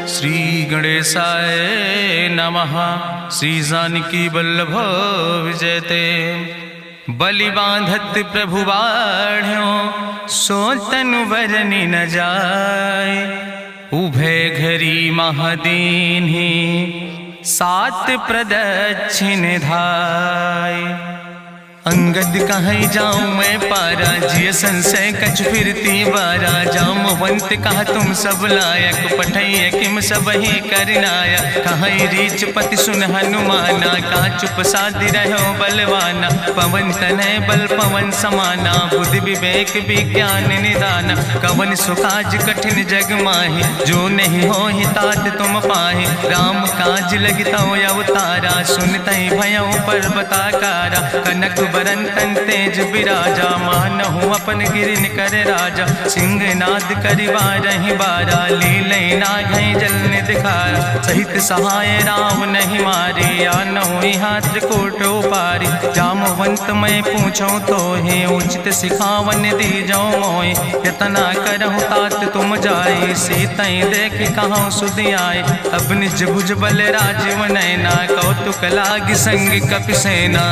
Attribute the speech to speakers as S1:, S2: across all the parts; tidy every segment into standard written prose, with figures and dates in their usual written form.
S1: श्री गणेशाय नमः। श्री जानकी वल्लभ विजयते। बलि बांधत प्रभु बाढ़ो सो तनु बरनि न जाय। उभय घरी महादीन्हि सात प्रदक्षिण धाय। अंगद कहीं जाऊं मैं पारा जिय संशय कछ फिरती बारा। जामवंत कहा तुम सब लायक पठैय किम सब ही करनाया। कहीं रीच पति सुन हनुमाना कहा चुप साधि रहो बलवाना। पवन तनय बल पवन समाना बुद्धि विवेक विज्ञान निदाना। कवन सुकाज कठिन जग माहि जो नहीं हो ही तात तुम पाहि। राम काज लगितो अवतारा सुनतहि भयो पर्वताकारा। कनक बरन तन तेज बिराजा मानहु अपन गिरिन कर राजा। सिंह नाद करिवा रही बारा लीलै नाघै जल निधिखारा। सहित सहाय राम नहीं मारे आनहु यहाँ त्रिकोट पारी। जामवंत मैं पूछो तो हे उचित सिखावन दी जाओ मोय। यतना करहु तात तुम जाए सीतै देख कहूँ सुधि आए। अब निज भुज बल राजीव नैना कौतुक लाग संग कपिसेना।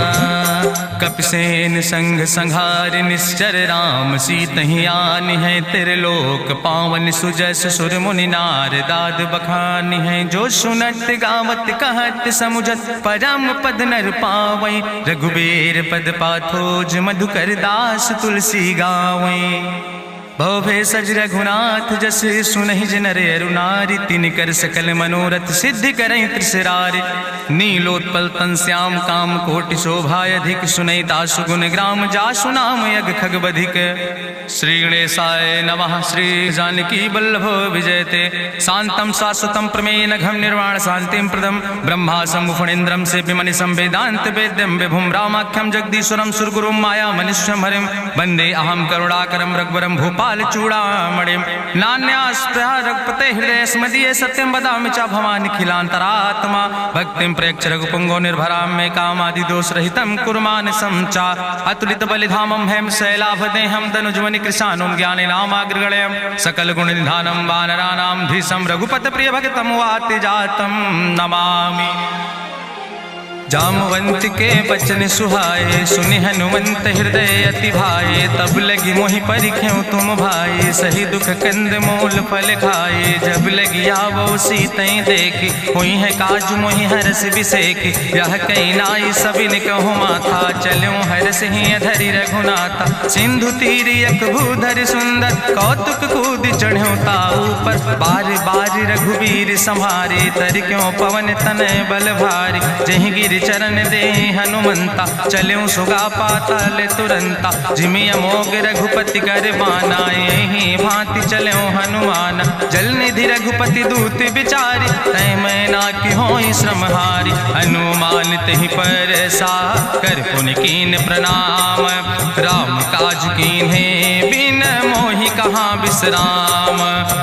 S1: कपिसेन संग संहार निश्चर राम सीतहि आनि है त्रिलोक पावन। सुजस सुर मुनि नार दाद बखानि है। जो सुनत गावत कहत समुझत परम पद नर पावै। रघुबीर पद पाथोज मधुकर दास तुलसी गावै। भवे सज रघुनाथ जस सुनहि जिनर अरुनारि। तिनकर सकल मनोरथ सिद्धि करहि त्रिसरारि। नीलोत्पल तन श्याम काम कोटि शोभाय अधिक। सुनहि दासु गुण ग्राम जासु नाम यज्ञ खग बधिक। श्री गणेशाय नमः। श्री जानकी वल्लभ विजयते। शांतम शाश्वतम प्रमेय नघम निर्वाण शांतिम प्रदम। ब्रह्मा शंभु फणीन्द्रम से विमनि संवेदांत वेद्यम विभुम रामाख्यम जगदीश्वरम सुरगुरुम माया मनुष्यम हरिम। वंदे अहम करुणाकरम रघुवरम भूपाल चूड़ामणिम। नान्यास्पृहा रघुपते हृदय स्मदीये सत्यम वदामि च भवानि खिलांतरात्मा। भक्तिम प्रयच्छ रघुपुंगो निर्भराम मे कामादि दोष रहितम कुर्मान् समचा। अतुलित बलिधामम हेम शैलाभदेहम दनुजवनि कृशानुम ज्ञाने नामाग्रगण्यम। सकल गुण निधानम वानराणाम धीशम रघुपत प्रिय भक्तम वाति जातम नमामि। जामवंत के बचन सुहाए सुनि हनुमंत हृदय अति भाए। तब लगी मोहि परिख्यों तुम भाई सही दुख कंद मूल फल खाए। जब लगी आवो सीतै देखी हुई है काज मोहि हरस बिसेखी। यह कई नाई सबिन कहु माथा चलूं हरस ही अधरि रघुनाथा। सिंधु तीर यक भूधर सुंदर कौतुक कूद चढ़्यो ताऊ पर। बार बार रघुबीर संहारे तर क्यों पवन तनय बल भारी। जहि गिर चरण दे हनुमंता चल्यों सुगा पाताल तुरंता। जिमि अमोघ रघुपति कर बाना यही भांति चल्यों हनुमान। जल निधि रघुपति दूत बिचारी तय मैं ना कि होई श्रमहारी। हनुमान तहि पर सा कर पुनि कीन प्रणाम। राम काज कीन्हे बिन मोहि कहाँ विश्राम।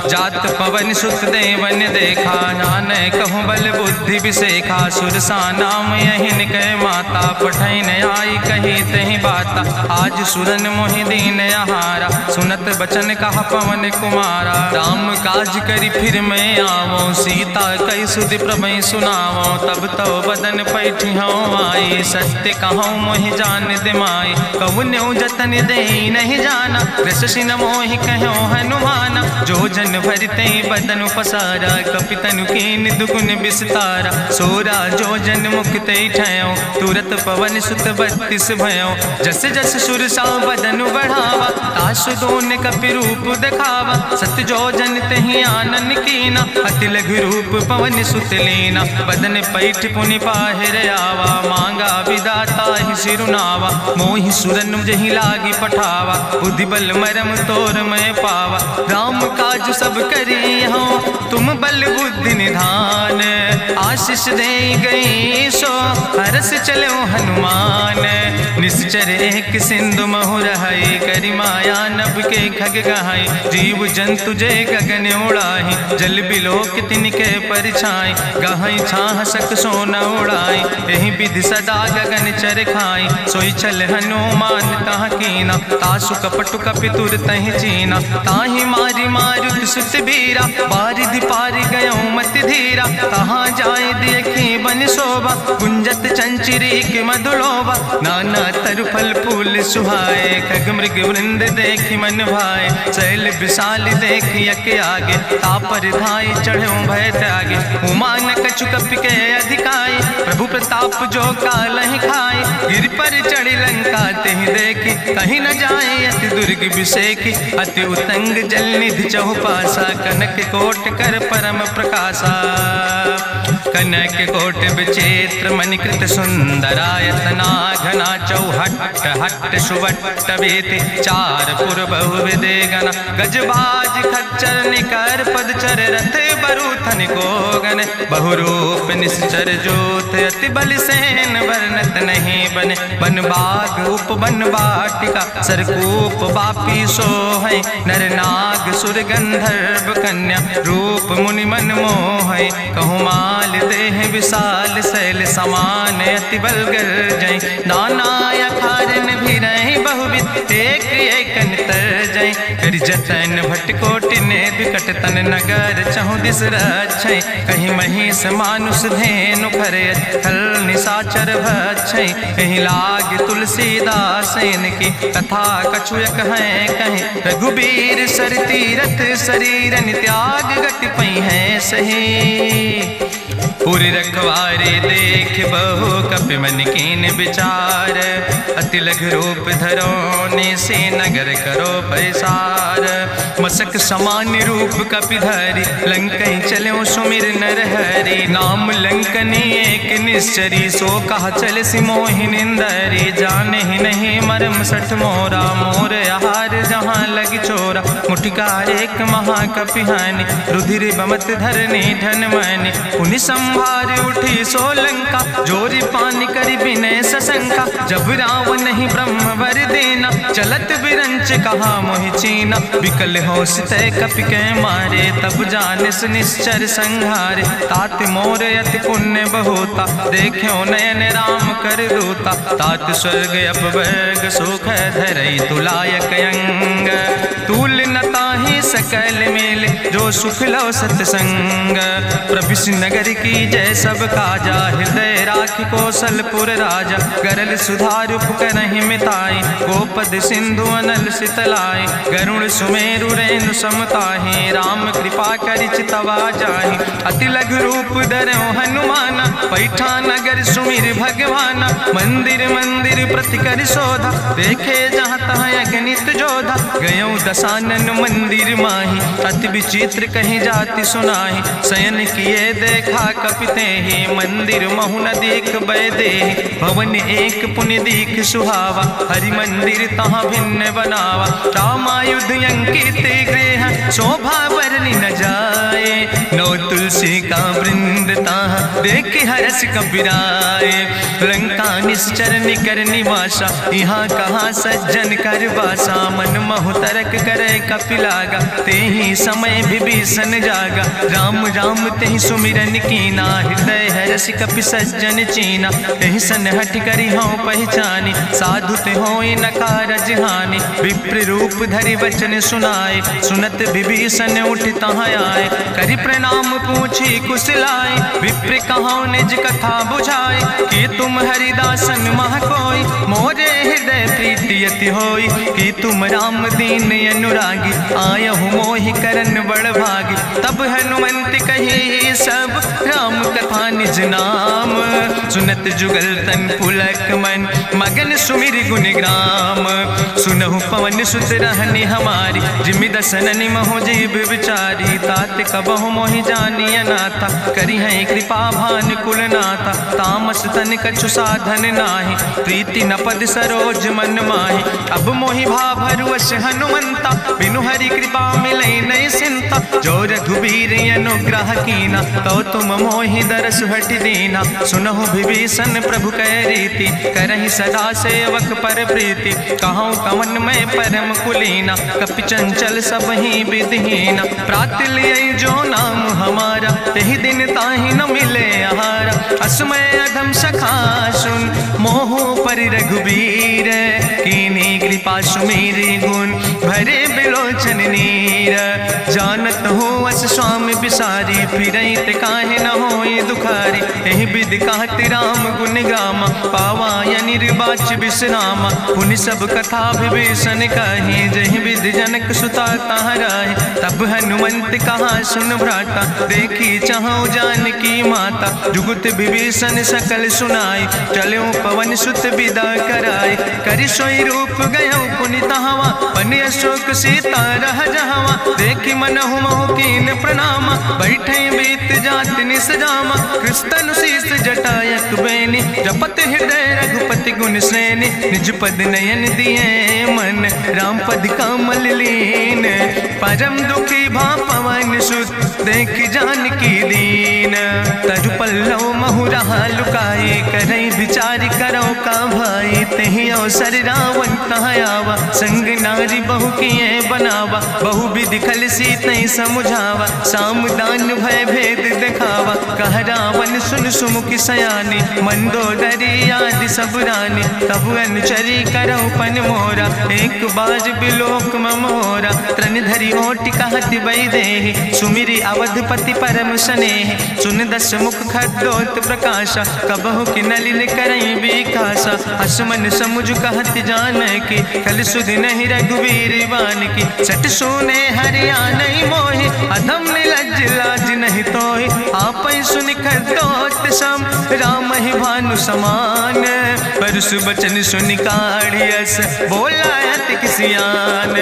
S1: जात पवन सुत देवन देखा नानय कहूँ बल बुद्धि बिसेखा। सुरसा नाम यहिन कह माता पठैन आई कही तहि बाता। आज सुरन मोहि दीन आहारा सुनत बचन कहा पवन कुमारा। राम काज करी फिर मैं आवो सीता कई सुधि प्रभै सुनावो। तब तो बदन पैठी हूँ आई सत्य कहूँ मोहि जान दिमाई। कहुन्यु जतन दे नहीं जाना रससिन मोहि कहो हनुमाना। जो जन भरते बदन पसारा कपितनु कीन दुगुन विस्तारा। सोरा जो जन मुक्ते ठयो तुरत पवन सुत 32 भयो। जस जस सुरसा बदन बढ़ावा तासु दोन कपि रूप दिखावा। सत जो जन तहि आनन कीना अति लघु रूप पवन सुत लीना। बदन पैठ पुनि पाहिर आवा मांगा विदाता ही सिरुनावा। मोहि सुरन जहि लागी पठावा बुद्धि बल मरम तोर मैं पावा। राम काज सब करी हो तुम बल बुद्धि निधान। आशीष दे गई सो हरस चलो हनुमान। निश्चर एक सिंधु महु रहाई करी माया नभ के खग गहाई। जीव जंतु जे गगन उड़ाही जल बिलोक तिनके परिछाई। गहाई छाह सक सोन उड़ाई यही विधि सदा गगन चर खाई। सोई चल हनुमान तह कीना तासु कपटु कपि तुर तहि चीना। ताहि मारी मारुत सुत बीरा बारिधि पारि गयो मति धीरा, कहाँ जाए देखी बन शोभा, गुंजत चंचरी के मधुलोभा, नाना तरु फल फूल सुहाए, खग मृग वृंद देखी मन भाए, शैल विशाल देखी यके आगे, तापर धाई चढ़ो भय त्यागे, उमान कछु कपि के अधिकाई, प्रभु प्रताप जो कालहि खाए, गिर पर चढ़ी लंका तेहि देखी, कहीं न जाए अति दुर्ग विषेखी, अति उतंग जल निधि चहुपासा, कनक कोट कर परम प्रकाशा, कनक कोट विचित्र मणिकृत सुंदरायतना, घना चौहट्ट हट्ट सुवट्ट वेति, चार पुर बहु विदे गण, गजबाज खच्चर निकर पदचर, रथ बरूथन को गण, बहुरूप निश्चर जोत, अति बल सेन वर्णत नहीं बने, बन बाग उप बन बाटिका, सरकूप बापी सोहै, नर नाग सुर गंधर्व कन्या, रूप मुनि मन मोहै, कहूँ माल देह विशाल, शैल समान अति बल गर्जै, नाना अखारन भी रही बहुविध, एक एक तर जै, कर जतन भटकोटि ने विकट तन, नगर चहु दिस रक्षै, कहीं महिष मानुष धेनु खरे, खल निशाचर भक्षै, कहीं लाग तुलसीदास इनकी, कथा कछुयक है कहीं, रघुबीर सर तीरथ शरीरन, त्याग गति पई है सही, पूरी रखवारे देख बहु कपि मन कीन विचार, अति लघु रूप धरोने से नगर करो पैसार, मसक समान रूप कपि धरि, लंकई चलो सुमिर नर हरि, नाम लंकनी एक निश्चरी, सो कहा चल सिमोहि निंदरी, जाने ही नहीं मरम सठ मोरा, मोर आहार जहाँ लग चोरा, मुठिका एक महाकपि हानि, रुधिर बमत धरनी धन मनि, पुनि संभार उठी सोलंका, जोरी पानी करी विनय सशंका, जब रावण ही ब्रह्म वर देना, चलत बिरंच कहा मोहि चीना, विकल हो सितय कपि के मारे, तब जानिस निश्चर संहारे, तात मोर अति पुण्य बहुता, देखो नयन राम कर दूता, तात स्वर्ग अपवर्ग सुख धरई तुलायक अंग, तूल न ताहि सकल मेल, जो सुख लो सत्संग, प्रभिस नगर की जय सब काजा, हृदय राख कौशलपुर राजा, गरल सुधार उपकरहि मिताई, गोपद सिंधु अनल सितलाई, गरुण सुमेरु रेणु समताहि, राम कृपा करि चितवा जाहि, अति लघु रूप धरौ हनुमाना, पैठा नगर सुमिर भगवाना, मंदिर मंदिर प्रति कर शोधा, देखे जहाँ तहाँ अगणित जोधा, गयौ दशानन मंदिर माही, अति विचित्र कहीं जाति सुनाही, शयन किए देखा कपिते ही, मंदिर महु न देख बैदे, भवन एक पुनि दीख सुहावा, हरि मंदिर तहाँ भिन्न बनावा, रामायुध अंकित गृह, शोभा बरनी न जाए, नौ तुलसी का वृंद तहाँ देख हरस कपिराए, लंका निश्चर निकर निवासा, यहाँ कहाँ सज्जन कर बासा, मन महु तरक करे कपिलागा, ते ही समय विभीषण जागा, राम राम तेहि सुमिरन कीना, हृदय हरस कपि सज्जन चीना, तेहि सन हट करी हूँ पहचानी, साधु ते होई न कारज हानि, विप्र रूप धरि वचन सुनाए, सुनत विभीषण उठ तहाँ आए, करि प्रणाम पूछी कुशलाए, विप्र कहाँ निज कथा बुझाए, कि तुम हरिदासन मह कोई, मोरे हृदय प्रीति अति होई, कि तुम राम दीन अनुरागी, आयहु मोहि करन बड़ भागी, तब हनुमंत कही सब राम कथा निज नाम, सुनत जुगल तन पुलक मन, मगन सुमिर गुण ग्राम, सुनहु पवन सुत रहनी हमारी, जिमि दसननि महु जीव विचारी, तात कबहु मोहि जानी अनाथा, करी है कृपा भान कुल नाथा, तामस तन कछु साधन नाही, प्रीति न पद सरोज मन माही, अब मोहि भा भरुवश हनुमंता, बिनु हरि कृपा मिलै नहीं सिंता, जो रघुबीर अनुग्रह कीना, तो तुम मोहि दरस हट दीना, सुनहु विभीषण प्रभु कै रीति, करहि सदा सेवक पर प्रीति, कहूँ कवन में परम कुलीना, कपि चंचल सब ही विधिहीना, प्रात लियै जो नाम हमारा, तेहि दिन ताहि न मिले आहारा, असमय अधम सखा सुन, मोहु पर रघुबीर, कीन्ही कृपा सुमेरि गुण, भरे बिलोचन नीर, जानत हूँ अस स्वामी बिसारी, फिरई ते काहे न होई दुखारी। एहि विधि कहत राम गुण गामा, पावा निर्बाच विश्रामा। पुनि सब कथा विभीषण कही, जहि विधि जनक सुता कहाँ रहे। तब हनुमंत कहा सुन भ्राता, देखी चाहूं जानकी माता। जुगुत विभीषण सकल सुनाई, चलो पवन सुत विदा कराई। करि सोई रूप गयो पुनि तहावा, बन अशोक सीता रह जहावा। देखी मनहु महु कीन प्रणामा, बैठे बीत जात निस जामा। कृष्ण शीस जटायक बेनी, जपत हृदय रघुपति गुण श्रेणी। निज पद नयन दिए मन, राम पद कमल लीन। परम दुखी भा पवन सुत, देख जानकी दीन। तरु पल्लव महु रहा लुकाई, करई विचार करो का भाई। तेहि अवसर रावण कहाँ आवा, संग नारी बहु किए बनावा। बहु विधि खल सीतै समुझावा, साम दान भय भेद दिखावा। कह रावण सुन सुमुखी सयानी, मंदोदरी आदि सब रानी। तब अनुचरी करो पन मोरा, एक बाज बिलोक ममोरा। त्रन धरि ओटि कहत बई देहि, सुमिरी अवधपति परम स्नेह। सुन दस मुख खद्योत प्रकाशा, कबहु कि नलिन करई बिकासा। असमन समुझ कहत जानकी, कल सुध नहीं रघुवीर बान की। सट सुने हरिया नहीं मोहि, अधम निलज्ज लाज नहीं तोहि। आपै सुनि खद्योत सम, राम ही भानु समान। परसु बचन सुनि काढ़ियस, बोला अति किसियान।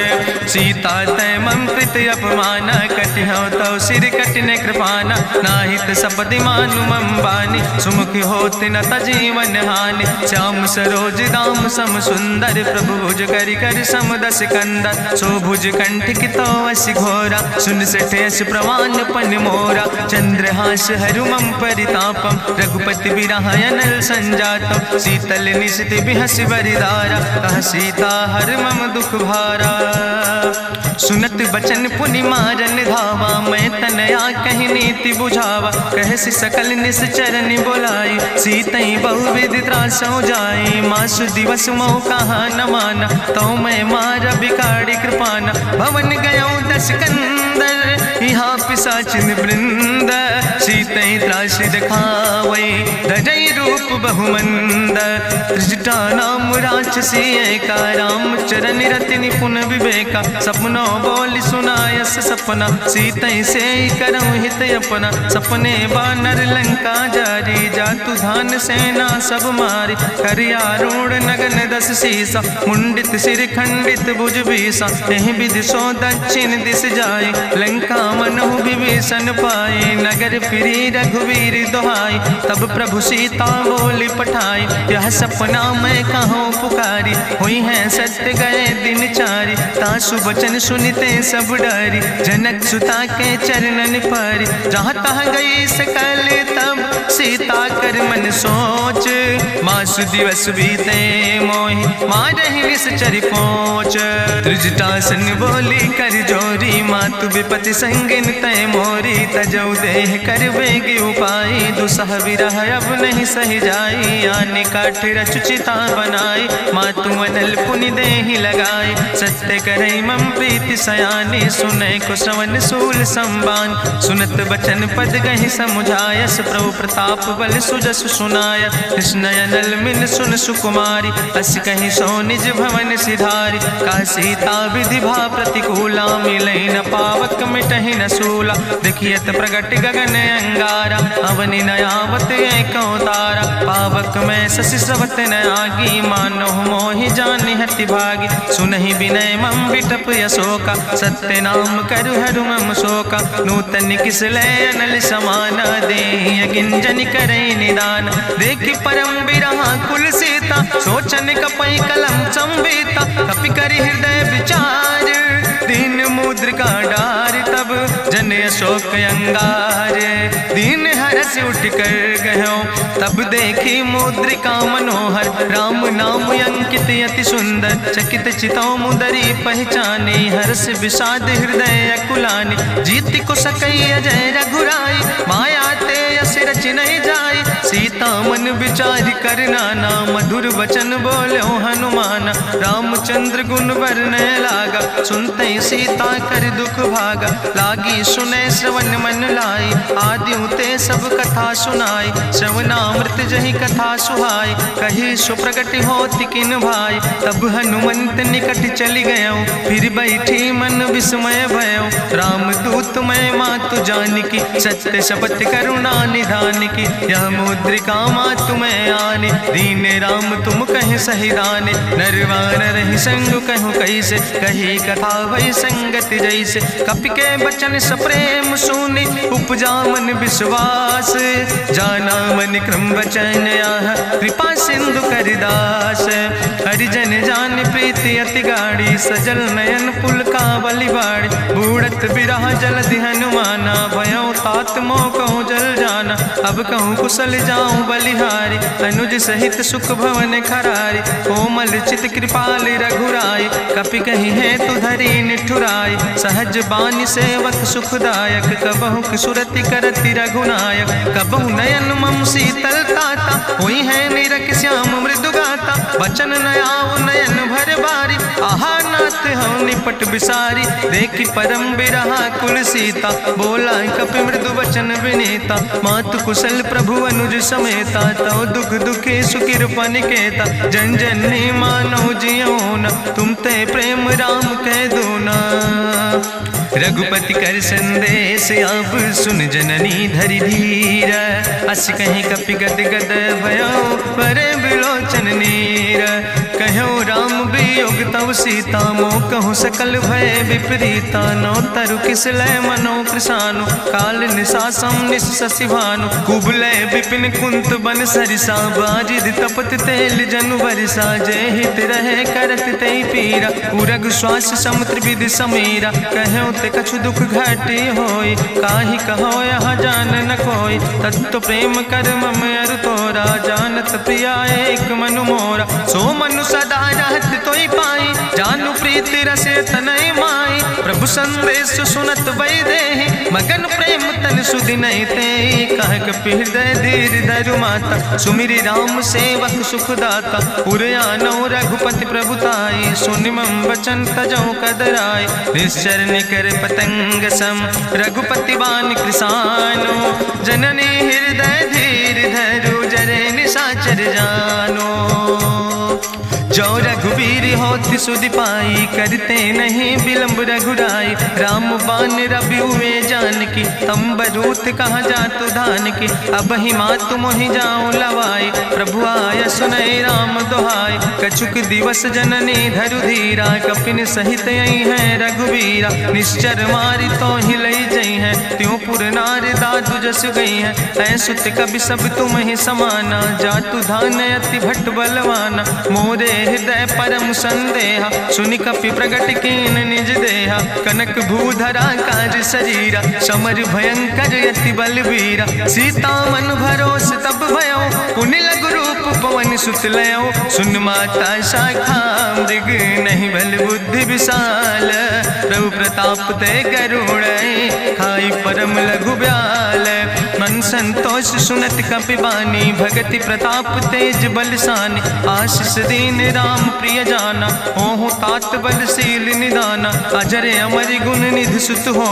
S1: सीता तै मम कृत अपमाना, कटिहौ तौ सिर कटिने कृपाना। नाहित सपदि मानु मम बानी, सुमुख होत न तजीवन हानि। श्याम सरोज दाम सम सुंदर, प्रभु भुज करि कर सम दस कंदर। सो भुज कंठ कितो असी घोरा, सुन सठेस प्रवान पन मोरा। चंद्रहास हरु मम परितापम, रघुपति बिरह अनल संजातम। शीतल निशित बिहसि बरिदारा, कह सीता हर मम दुख भारा। सुनत बचन पुनि मारन धावा, मैं तनया कहि नीति बुझावा। कहसि सकल निश्चरन बोलाई, सीतई बहुविधि त्रासौ जाई। मासु दिवस मोह कहा न माना, तो मैं मार बिकाड़ी कृपाना। भवन गयो दस कंदर, यहाँ पिशाचिन वृंद। सीतई त्रास दिखावई, धजई रूप बहुमंद। त्रिजटा नाम राक्षसी एका, राम चरण रति निपुण विवेका। सपनों बोल सुनायस सपना, सीतई से करऊँ हित अपना। सपने बानर लंका जारी, जातु धान सेना सब मारी। करियारूढ़ नगन दस सीसा, मुंडित सिर खंडित भुज बीसा। एहि विधि सो दक्षिण दिस जाय, लंका मनहु विभीषण पाए। नगर फिरी रघुवीर दोहाई, तब प्रभु सीता बोली पठाई। यह सपना मैं कहूँ पुकारी, हुई है सत्य गए दिन चारी। तासु बचन सुनते सब डरी, जनक सुता के चरणन पर। जहाँ तहाँ गई सकल तब, सीता कर मन सोच। मासु दिवस बीते मोहि, मारहि निश्चर पहुँच। त्रिजटासन बोली कर जोरी, मातु विपति संगिन तय मोरी। तजौ देह कर बेग उपाय, दुसह विरह अब नहीं सही जाई। आने काठ रचुचिता बनाई, मातु अनल पुनि देहि लगाई। सत्य करई मम प्रीति सयानी, सुनै को श्रवण सूल संबान। सुनत बचन पद गहि समुझायस, प्रभु प्रताप बल सुजस सुनाय। कृष्ण अनल मिन सुन सुकुमारी, अस कहि सो निज भवन सिधारी। का सीता विधि भा प्रतिकूला, मिलै न पावक मिटहि न सूला। देखियत प्रगट गगन अंगारा, अवनि नयावत एको तारा। पावक में शशि स्रवत न आगी, मानो मोहि जानि हति भागी। सुनहि विनय मम विटप यशोका, सत्य नाम करु हरु मम शोका। नूतन किस लय अनल समाना, देहि गिंजन करई निदान। देखि परम बिरहा कुल सीता, सोचन कपई कलम संवेता। कपि करि हृदय विचार, दीन मुद्रिका डार। तब जन अशोक अंगार, दीन हरस उठ कर गयो। तब देखी मुद्रिका मनोहर, राम नाम अंकित अति सुंदर। चकित चितौ मुदरी पहचानी, हर्ष विषाद हृदय अकुलानी। जीत को सकई अजय रघुराई, माया ते यस रच नहीं जाई। सीता मन विचार कर नाना, मधुर वचन बोलो हनुमान। रामचंद्र गुण वर्णय लागा, सुनते सीता कर दुख भागा। लागी सुने श्रवण मन लाई, आदि ते सब कथा सुनाई। श्रवणामृत जहि कथा सुहाई, कही सुप्रगट होति किन भाई। तब हनुमंत निकट चली गयो, फिर बैठी मन विस्मय भयो। राम दूत मैं मातु जानकी, सत्य शपथ करुणा निधान की। यह मुद्रिका मातु मैं आने, दीन राम तुम कहे सही दाने। नरवान रही संग कहूँ कैसे, कही कथा भई संगति जैसे। कपि के बचन सप्रेम सुनी, उपजा मन विश्वास। जाना मन क्रम वचन आह, कृपा सिंधु करिदास। हरिजन जान प्रीति अति गाड़ी, सजल नयन पुलकावली बाड़ी। बूढ़त बिरह जलधि हनुमाना, भयो तात मोह कहूँ जल जाना। अब कहूँ कुशल जाऊँ बलिहारी, अनुज सहित सुख भवन खरारी। कोमल चित कृपाल रघुराई, कपि कही है तु धरी निठुराई। सहज बानी सेवक सुखदायक, कबहु सुरति करति रघुनायक। कबहु नयन मम शीतल ताता, हुई है निरख श्याम मृदु गाता। वचन न आव नयन भर बारी, आहा नाथ हम निपट बिसारी। देखी परम बिरहा कुल सीता, बोला कपि मृदु वचन विनीता। मातु कुशल प्रभु अनुज समेता, तव दुख दुखी सुकृपा निकेता। जन जननी मानो जियो न, तुम ते प्रेम राम कह दो ना। रघुपति कर संदेश अब सुन जननी धरि धीर। अस कहीं कपि गद गद भयो, परे बिलोचन नीर। कहो राम वियोग तव सीता, मोह कहूँ सकल भय विपरीता। नौ तरु किस लय मनो कृशानु, काल निशासम निशि भानु। कुबलय विपिन कुंत बन सरिसा, बाजिद तपत तेल जनु बरिसा। जय हित रहे करत ते पीरा, उरग श्वास समुद्र विधि समीरा। कहो ते कछु दुख घटी होई, काहि कहो यहाँ जान न कोई। तत्व प्रेम कर मम अरु तोरा, जानत प्रिया एक मनु मोरा। सो मनु सदा रहत तोई पाई, जानु प्रीति रसे तनय माई। प्रभु संदेश सुनत वै देहि, मगन प्रेम तन सुधि नहीं ते। कह कपि हृदय धीर धरु माता, सुमिरि राम सेवक सुखदाता। पुर आनो रघुपति प्रभुताई, सुनि मम वचन तजौ कदराई। निश्चर निकर पतंग सम, रघुपति बान कृसानो। जननी हृदय धीर धरु, जरे निशाचर जानो। जो रघुवीर होति सुधि पाई, करते नहीं विलंब रघुराई। राम बान रवि हुए जानकी, तंबरूथ कहाँ जातु धान की। अब ही मातु मोहि जाऊँ लवाई, प्रभु आय सुनय राम दुहाई। कछुक दिवस जननी धरु धीरा, कपिन सहित यही है रघुवीरा। निश्चर मारी तो ही लई जई है, त्यों पुर नार दादु जस गई है। ऐसुत कवि सब तुम ही समाना, जातु धान अति भट्ट बलवाना। मोरे हृदय परम संदेहा, सुनि कपि प्रगट कीन निज देहा। कनक भूधरा काज शरीरा, समर भयंकर यति बलवीरा। सीता मन भरोस तब भयो, पुनि लघु रूप पवन सुत लयो। सुन माता शाखा मृग, नहीं बल बुद्धि विशाल। प्रभु प्रताप ते गरुड़, खाई परम लघु ब्याल। मन संतोष सुनत कपि बानी, भगति प्रताप तेज बलसानी। आशीष दीन राम प्रिय जाना, होहु तात बलशील निदाना। अजर अमर गुण निधि सुत हो,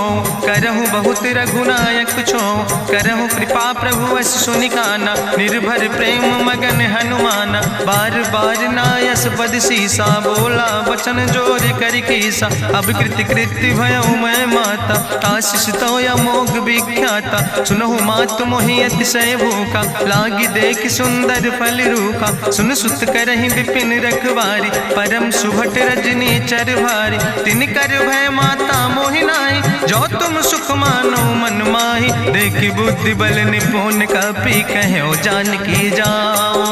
S1: करहु बहुत रघुनायक छो। करहु कृपा प्रभु वश सुनिकाना, निर्भर प्रेम मगन हनुमाना। बार बार नायस पद सीसा, बोला वचन जोर कर कीसा। अब कृति कृति भयो मैं माता, आशीष तो अमोघ विख्याता। सुनहु मातु मोहि अतिशय भूखा, लागी देख सुंदर फल रूखा। सुन सुत करहि विपिन रखवारी, परम सुभट रजनी चर भारी। तिन कर भय माता मोहि नाहि, जो तुम सुख मानो मन माहि। देखि बुद्धि बल निपुण कपि, कहो जानकी जाओ।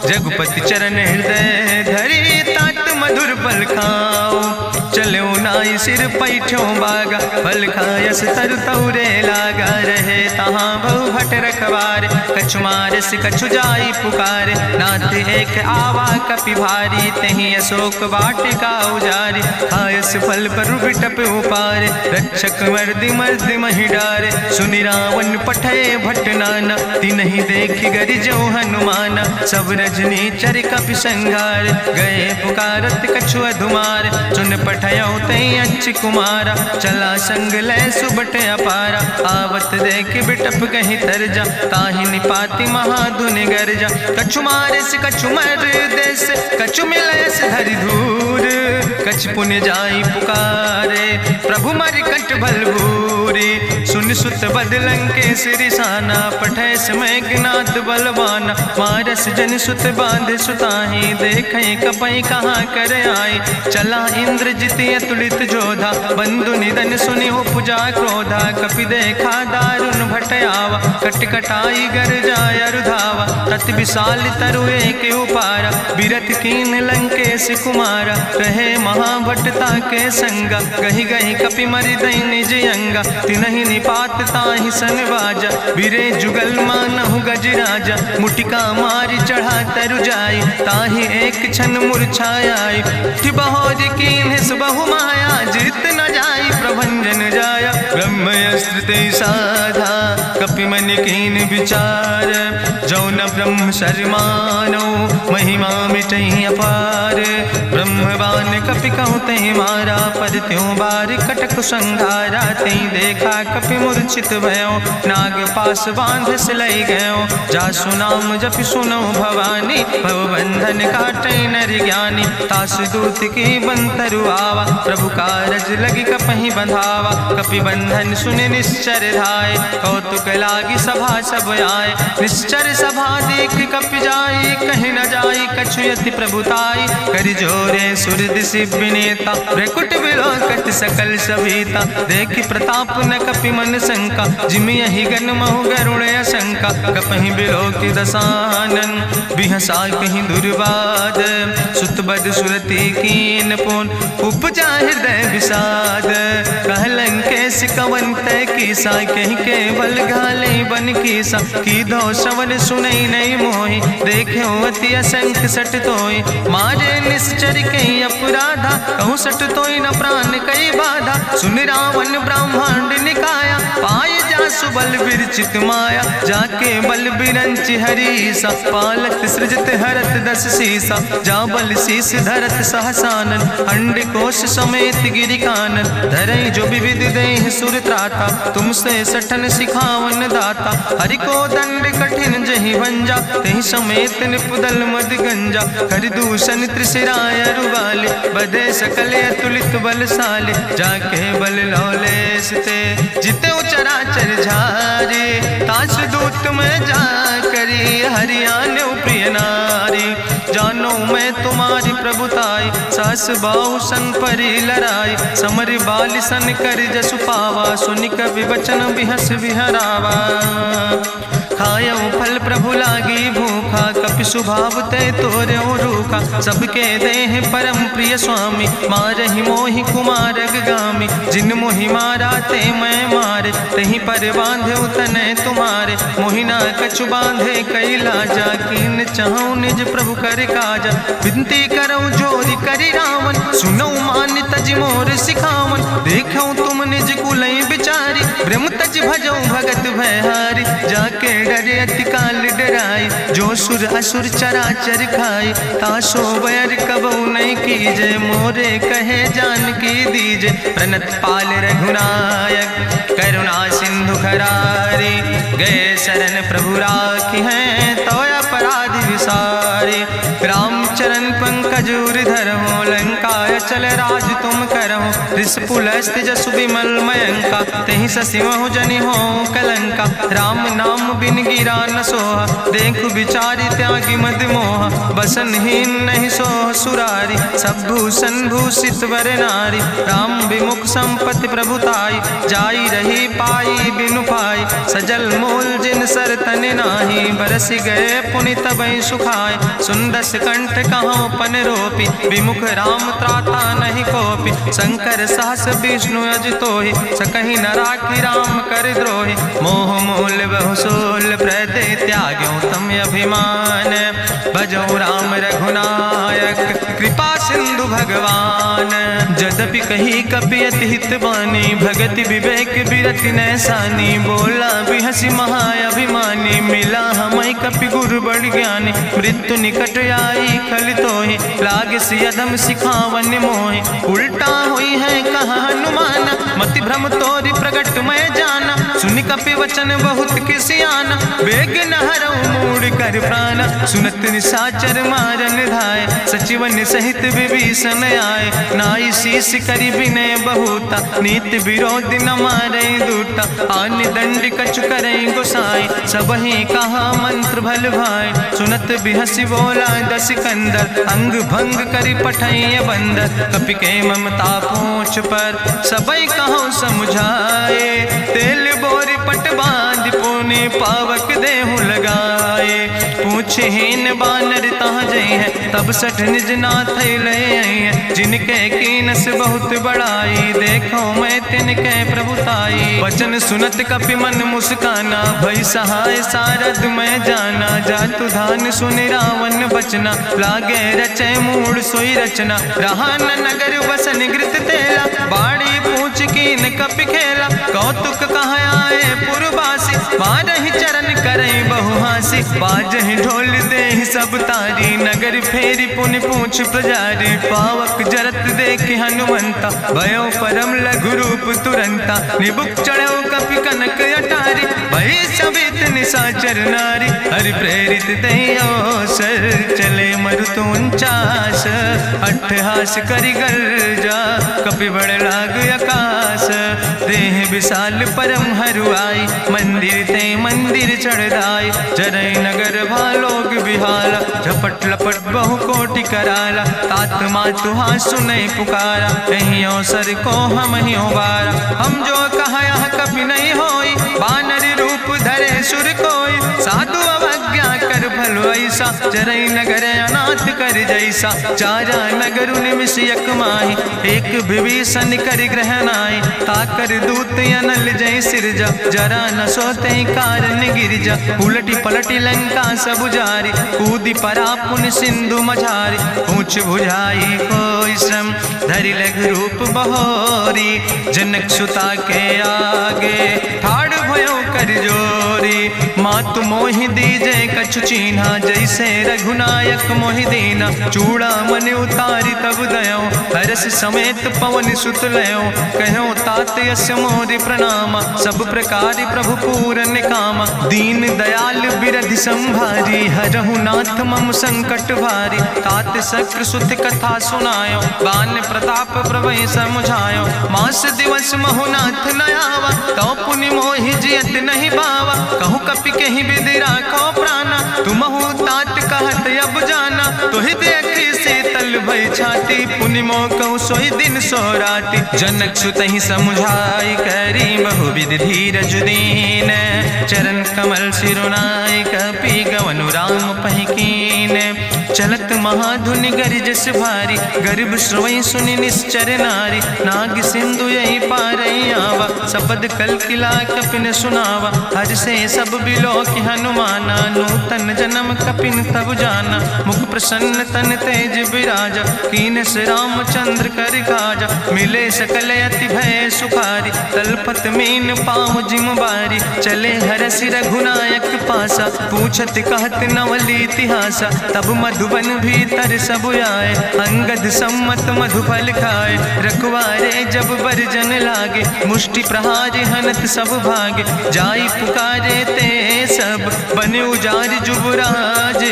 S1: रघुपति चरण हृदय धरि, तात मधुर फल खाओ। चलो नाई सिर पैठो बागा, फल खायस तरु तौरे लागा। रहे तहाँ बहु भट रख कवारे। कछु मारस कछु जाई पुकारे, नाथ एक आवा कपि भारी। तहीं अशोक वाटिका उजारी, खायस फल पर बिटप उपारे। रक्षक मर्दि मर्दि महि डारे, सुनि रावण पठय भट्ट नाना। तिन्हि देखि गरिजो हनुमाना, सब रजनी चर कपि संघार। गए पुकारत कछु अधुमार, सुन पठयो तई अच्छ कुमारा। चला संग लय सुबट अपारा, आवत देख बिटप कहीं तरजा। ताहि निपाति महाधुनि गर्जा, कछु मारस कछु मर देस। कछु मिलयस धरि धूर, कछ पुण्य जाई पुकारे। प्रभु मरि कंठ बल भूरी, सुन सुत बदलंके सिरिसाना। पठय समय ज्ञात बलवाना, मारस जन सुत बांध सुताही। देखें कपई कहाँ कर आए, चला इंद्रजित अतुलित जोधा। बंधु निधन सुनि उपजा क्रोधा, कपि देखा दारुण भट आवा। कट कटाई गर जाय रुधावा, तत विशाल तरु एक उपारा। बिरथ कीन लंकेश कुमारा, रहे महाभटता के संगा। गही गही कपि मरि दई निज अंगा, तिन्हि निपात ताहि सन बाजा। बिरे जुगल मानहु गजराजा, मुटिका मारि चढ़ा तरु जाई। ताहि एक क्षण मूर्छाई, बहोर कीन्ह सुबहु माया। जीत न जाई प्रभंजन जाया, ब्रह्मस्त्र ते साधा। कपि मन कीन विचार, जो न ब्रह्म शर्मानो। महिमा मिटई अपार, ब्रह्मवान कपि कहु तहि मारा। पर त्यों बार कटक संघारा, तई देखा कपि मूर्छित भयो। नाग पास बांध सिलई गयो, जासु नाम जपि सुनो भवानी। भव बंधन काटई नर ज्ञानी, तास दूत की बंतरु आवा। प्रभु कारज लगी कपहि बंधावा, कपि बंधन सुनि निश्चर धाय। कौतुक लागी सभा सब आए, निश्चर सभा देख कपि जाई। कहीं न जाई कछु यति प्रभुताई, कर जोरे सुर दिसि विनेता। ब्रकुट विलोकत सकल सभीता, देखि प्रताप न कपि मन शंका। जिमि यही गन महु गरुण शंका, कपहि बिलोकि दसानन। बिहसा कहीं दुर्वाद, सुत बद सुरति कीन पुन। उपजा हृदय विषाद, कहलन कैस कवन तय कीसा। कहीं केवल घाले बन कीसा, की दो श्रवण सुनई नहीं मोहि। देखे अति असंख सट तोय, मारे निश्चर कई अपराधा। कहूँ सट तोय न प्राण कई बाधा, सुन रावण ब्रह्मांड निकाया। पाय जासु बल विरचित माया, जाके बल बिरंचि हरीसा। पालत सृजत हरत दस सीसा, जा बल शीस धरत सहसानन। अंड कोश समेत गिरि कानन, धरई जो विविध देह सुर त्राता। तुमसे सठन सिखावन दाता, हरि को दंड कठिन जहि भंजा। तहि समेत निपुदल मद गंजा, कर दूषण त्रिशिराय रुगाले। बधे सकल अतुलित बलशाले, जाके बल लौलेस ते। जिते चराचर झारे, तास दूत में जा करी। हरियाणा प्रिय नारी, जानो मैं तुम्हारी प्रभुताई। सास बाहु सन परी लड़ाई, समर बाल सन कर जसु पावा। सुनि कवि बचन बिहस बिहरावा, खायो फल प्रभु लागी भूखा। कपि स्वभाव ते तोर्यो रूखा, सबके देह परम प्रिय स्वामी। मारहि मोहि कुमारग गामी, जिन मोहि मारा ते मैं मारे। तहीं पर बांधे तने तुम्हारे, मोहिना कछु बांधे कई लाजा। कीन चाहूं निज प्रभु कर काजा, विनती करऊं जोरी करी रावण। सुनऊ मान तज मोर सिखावन, देखऊं तुम निज कुलई बिचारी। ब्रह्म तज भजऊं भगत भयहारी, जाके डरे अति काल डराई। जो सुर असुर चराचर खाई, तासो बैर कबऊ नहीं कीजे। मोरे कहे जान की दीजे, प्रणत पाल रघुनायक करुणा सिंधु खरारी। गए शरण प्रभु राखी हैं, तो अपराध विसारी। रामचरण पंकज उर धरहु, लंकाय चल राज तुम करहु। रिसपुलस्त जसु विमल मयंका, तेहि ससिमहु जनि हो कलंका। राम नाम बिन गिरा न सोहा, देखु विचारि त्यागी मद मोहा। बसनहीन नहीं सोह सुरारी, सब भूषण भूषित वर नारी। राम विमुख संपत्ति प्रभुताई, जाई रही पाई बिनु पाई। सजल मूल जिन सर तन नाही, बरस गए पुनि तबई सुखाय। सुंदस कंठ कहाँ पन रोपी, विमुख राम त्राता नहीं कोपी। शंकर सहस विष्णु अज तोहि, सकहि न राखि राम कर द्रोहि। मोह मूल बहु सोल हम अभिमान। भजो राम रघुनायक कृपा सिंधु भगवान। जदपि कही कपि अति हित बानी, भगति विवेक बिरति नैसानी। बोला बिहसी महाअभिमानी, मिला हमें कपि गुरु बड़ ज्ञानी। मृत्यु निकट आई खल तोहि, लागे सियदम सिखावन मोहि। उल्टा हुई है कहा हनुमाना, मति भ्रम तोरि प्रगट मैं जाना। सुनि कपि वचन बहुत किसियाना, बेग न हरऊ मूढ़ कर प्राण। सुनत निशाचर मारन धाय, सचिवन सहित विभीषण आए। नाई शीस करि विनय बहुता, नीति विरोध न मारे दूता। आनि दंड कछु करे गोसाई, सबहि कहा मंत्र भल भाई। सुनत बिहसी बोला दस कंदर, अंग भंग करि पठैय बंदर। कपि के ममता पूछ पर, सबई कहो समुझाए। तेल बोरी पट बांध पुनि, पावक देहु लगाए। पूछहीन बानर तहाँ जई है, तब सठ निज नाथ लय है। जिनके कीनस बहुत बड़ाई, देखो मैं तिनके प्रभुताई। वचन सुनत कपि मन मुस्काना, भई सहाय सारद मैं जाना। जातु धान सुनि रावण बचना, लागे रचे मूढ़ सोई रचना। रहा न नगर बसन घृत तेला, बाड़ी पूछ कीन कपि खेला। कौतुक कहाँ आए पुरवासी, मारहि चरण करई बहु हासी। बाजहि ढोल देहि सब तारी, नगर फेरी पुनि पूछ प्रजारी। पावक जरत देखि हनुमंता, भयो परम लघु रूप तुरंता। निबुक चढ़ो कपि कनक अटारी, भई सबित निशाचर नारी। हरि प्रेरित दयो सर, चले मरुत 49। अट्ठहास करि गर्जा, कपि बड़ लाग आकाश। देह विशाल परम हरुआई, मंदिर ते मंदिर चढ़ाई। जरई नगर भालोग बिहाला, झपट लपट बहु कोटि कराला। तात मातु हाँ सुनै पुकारा, एहि अवसर को हम ही उबारा। हम जो कहा यहाँ कभी नहीं होई, बानर रूप धरे सुर कोई। साधु अवज्ञा कर भलो ऐसा, जरई नगर अनाथ कर जैसा। चारा नगर निमिष यक माही, एक विभीषण कर ग्रह नाई। ताकर दूत अनल जय सिरजा, जरा न सोते कारण गिरजा। उलटी पलटी लंका सब जारी, कूदी परा पुन सिंधु मझारी। पूछ बुझाई कोई श्रम, धरि लघु रूप बहोरी। जनक सुता के आगे, ठाड़ भयो कर जोरी। मातु मोहि दीजे कछु चीन्हा, जैसे रघुनायक मोहि दीना। चूड़ा मन उतारी तब दयो, हरस समेत पवन सुत लयो। कहो तात यस मोरि प्रणामा, सब प्रकार प्रभु पूरन कामा। दीन दयाल बिरधि संभारी, हरहु नाथ मम संकट भारी। तात शक्र सुत कथा सुनायो, बान प्रताप प्रभय समुझायो। मास दिवस महु नाथ न आवा, तो पुनि मोहि जियत नहीं बावा। कहु कपि कहीं विधि राखो प्राणा, तुमहु तात कहत अब जाना। तुहि देखी शीतल भई छाती, पुनि मोह कहु सोई दिन सो राति। जनक सुतहि समुझाई, करी बहु विधि धीरज दीन। चरण कमल सिरुनाई, कपि गवनु राम पहि कीन। चलत महाधुनि गरिजस भारी, गर्भ श्रवई सुनि निश्चर नारी। नाग सिंधु यही पारई आवा, सपद कल किला कपिन सुनावा। हर से सब बिलो कि हनुमाना, नूतन जन्म कपिन तब जाना। मुख प्रसन्न तन तेज विराजा, कीनस रामचंद्र कर काजा। मिले सकल अति भय सुखारी, तलपत मीन पाँव जिम बारी। चले हरसि रघुनायक पासा, पूछत कहत नवल इतिहासा। तब मधुबन भीतर सब आए, अंगद सम्मत मधुफल खाए। रखवारे जब बरजन लागे, मुष्टि प्रहारे हनत सब भागे। जाई पुकारे ते सब, बने उजार जुबराज।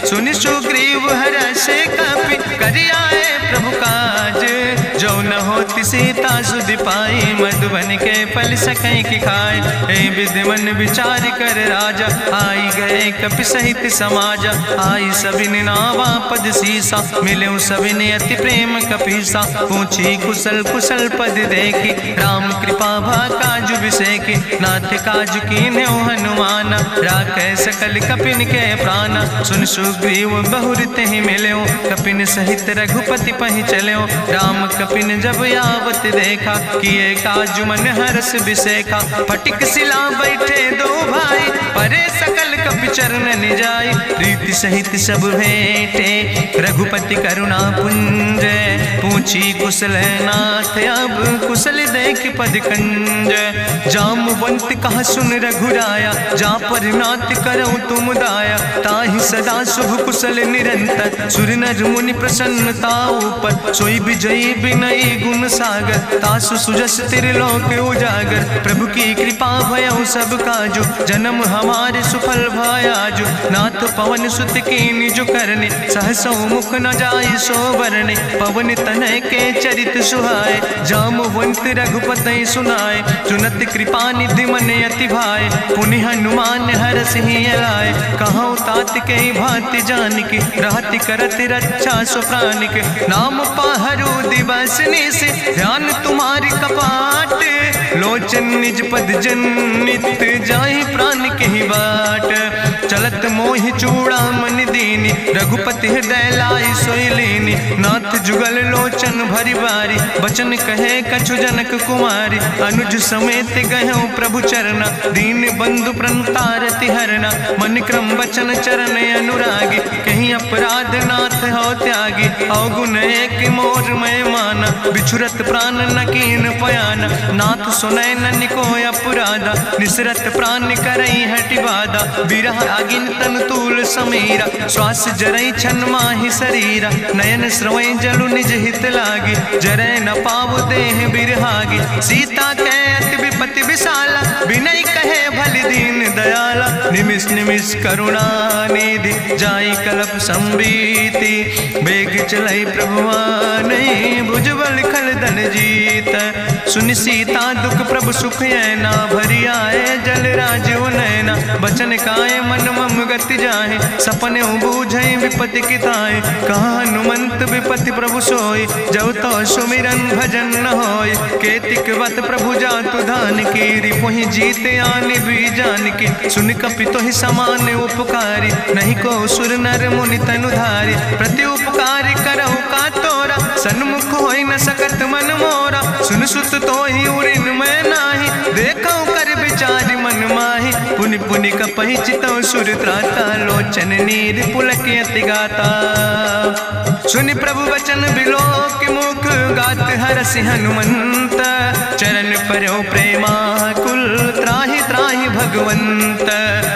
S1: सुनि सुग्रीव हरषे कपि, करि आए प्रभु काज। जो न होति सीता सुधि पाई, मधुबन के फल सकै कि खाए। ए विधि मन विचार कर राजा, आई गए कपि सहित समाजा। आई सबिन नावा पद सीसा, मिले सबिन अति प्रेम कपीसा। पूछी कुशल कुशल पद देखी, राम कृपा भा काजु बिसेकी। नाथ काजु कीन्हे हनुमाना, राखै सकल कपिन के प्राणा। सुन सुग्रीव बहुर तेहि मिल्यो, कपिन सहित रघुपति पहि चल्यो। राम कपिन जब आवत देखा, किए काजु मन हरस बिसेखा। फटिक सिला बैठे दो भाई, परे सकल कपि चरणन जाय, प्रीति सहित सब भेंटे रघुपति करुणा पुंज। पूछी कुशल नाथ अब कुशल देख पद कंज। जामवंत कहा सुन रघुराया, जा पर नाथ करऊं तुम दाया। ताहि सदा शुभ कुशल निरंतर, सुर नर मुनि प्रसन्नता ऊपर। सोई विजयी विनयी गुण सागर, तासु सुजस त्रिलोक उजागर। प्रभु की कृपा भयउ सब काजु, जन्म हमारे सुफल भयाजु। नाथ पवन सुत की निज करने, सहसो मुख न जाय सो बरने। पवन तनय के चरित सुहाए, जामवंत रघुपति सुनाए। चुनत कृपा निधि मन अति भाए, पुनि हनुमान हरष ही लाए। कहूँ तात के भांति जान के, रहति करत रक्षा सो प्राण के। नाम पाहरु दिवस निस, ध्यान तुम्हारी कपाट। लोचन निज पद जनित, जाहि प्राण के ही बाट। चलत मोहि चूड़ामणि दीनी, रघुपति हृदय लाई सोई लीनी। नाथ जुगल लोचन भरि बारी, बचन कहे कछु जनक कुमारी। अनुज समेत गहु प्रभु चरना, दीन बंधु प्रणतारति हरना। मन क्रम वचन चरण अनुरागी, कहीं अपराध नाथ हो त्यागी। अवगुण एक मोर मैं माना, बिछुरत प्राण न कीन पयाना। नाथ सुनय न को अपराधा, निसरत प्राण करई हटि बाधा। बिरह अगिन तन तूल समीरा, श्वास जरई छन माहि शरीरा। नयन श्रवै जलु निज हित लागी, जरय न पाव देह बिरहागी। सीता कै अति विपति विशाला, बिनय कहे भलि दीन दयाला। निमिष निमिष करुणा निधि, जाई कलप संबीति। बेग चलई प्रभुआनै, भुजबल खल धन जीत। सुनि सीता दुख प्रभु सुख ऐना, भरि आए जल राज नैना। बचन काय मन मम गति जाहे, सपने बूझई विपति किताए। कहा हनुमंत विपति प्रभु सोई, जब तो सुमिरन भजन न होय। केतिक वत प्रभु जातु धान की, रिपुहि जीत आने भी जान की। सुन कपि तोहि समान उपकारी, नहीं को सुर नर मुनि तनु धारी। प्रति उपकारी करहु का तोरा, सन्मुख होई न सकत मन मोरा। सुन सुत तोहि उरिन मैं नाही, देखौ कर विचारि मन माहि। पुनि पुनि कपहि चितौ सुर त्राता, लोचन नीर पुलक अति गाता। सुनि प्रभु वचन बिलोक मुख, गात हरसि हनुमंत। चरण परौ प्रेमाकुल, त्राहि त्राहि भगवंत।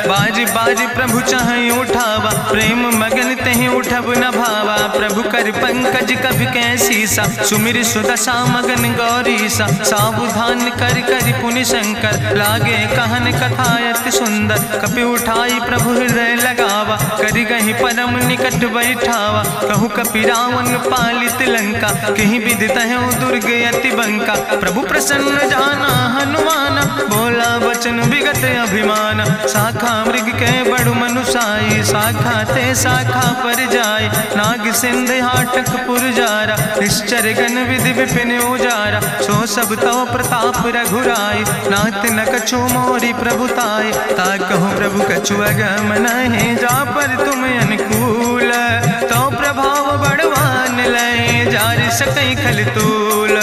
S1: बाज बाज प्रभु चाहि उठावा, प्रेम मगन तहि उठब न भावा। प्रभु कर पंकज कभि कैसीसा, सुमिर सुदशा मगन गौरीसा। सावधान कर कर पुनि शंकर, लागे कहन कथा अति सुंदर। कपि उठाई प्रभु हृदय लगावा, करि गहि परम निकट बैठावा। कहु कपि रावण पालित लंका, कहीं विधि तहु दुर्ग अति बंका। प्रभु प्रसन्न जाना हनुमाना, बोला वचन विगत अभिमाना। शाखा मृग के बड़ु मनुसाई, शाखा ते शाखा पर जाय। नाग सिंध हाटक पुरजारा, निश्चर गण विधि विपिन उजारा। सो सब तव प्रताप रघुराई, नाथ न कछु मोरी प्रभुताई। ताकहु प्रभु कछु अगम नहीं, जा पर तुम अनुकूल। तो प्रभाव बड़वान लय, जारि सकई खल तूल।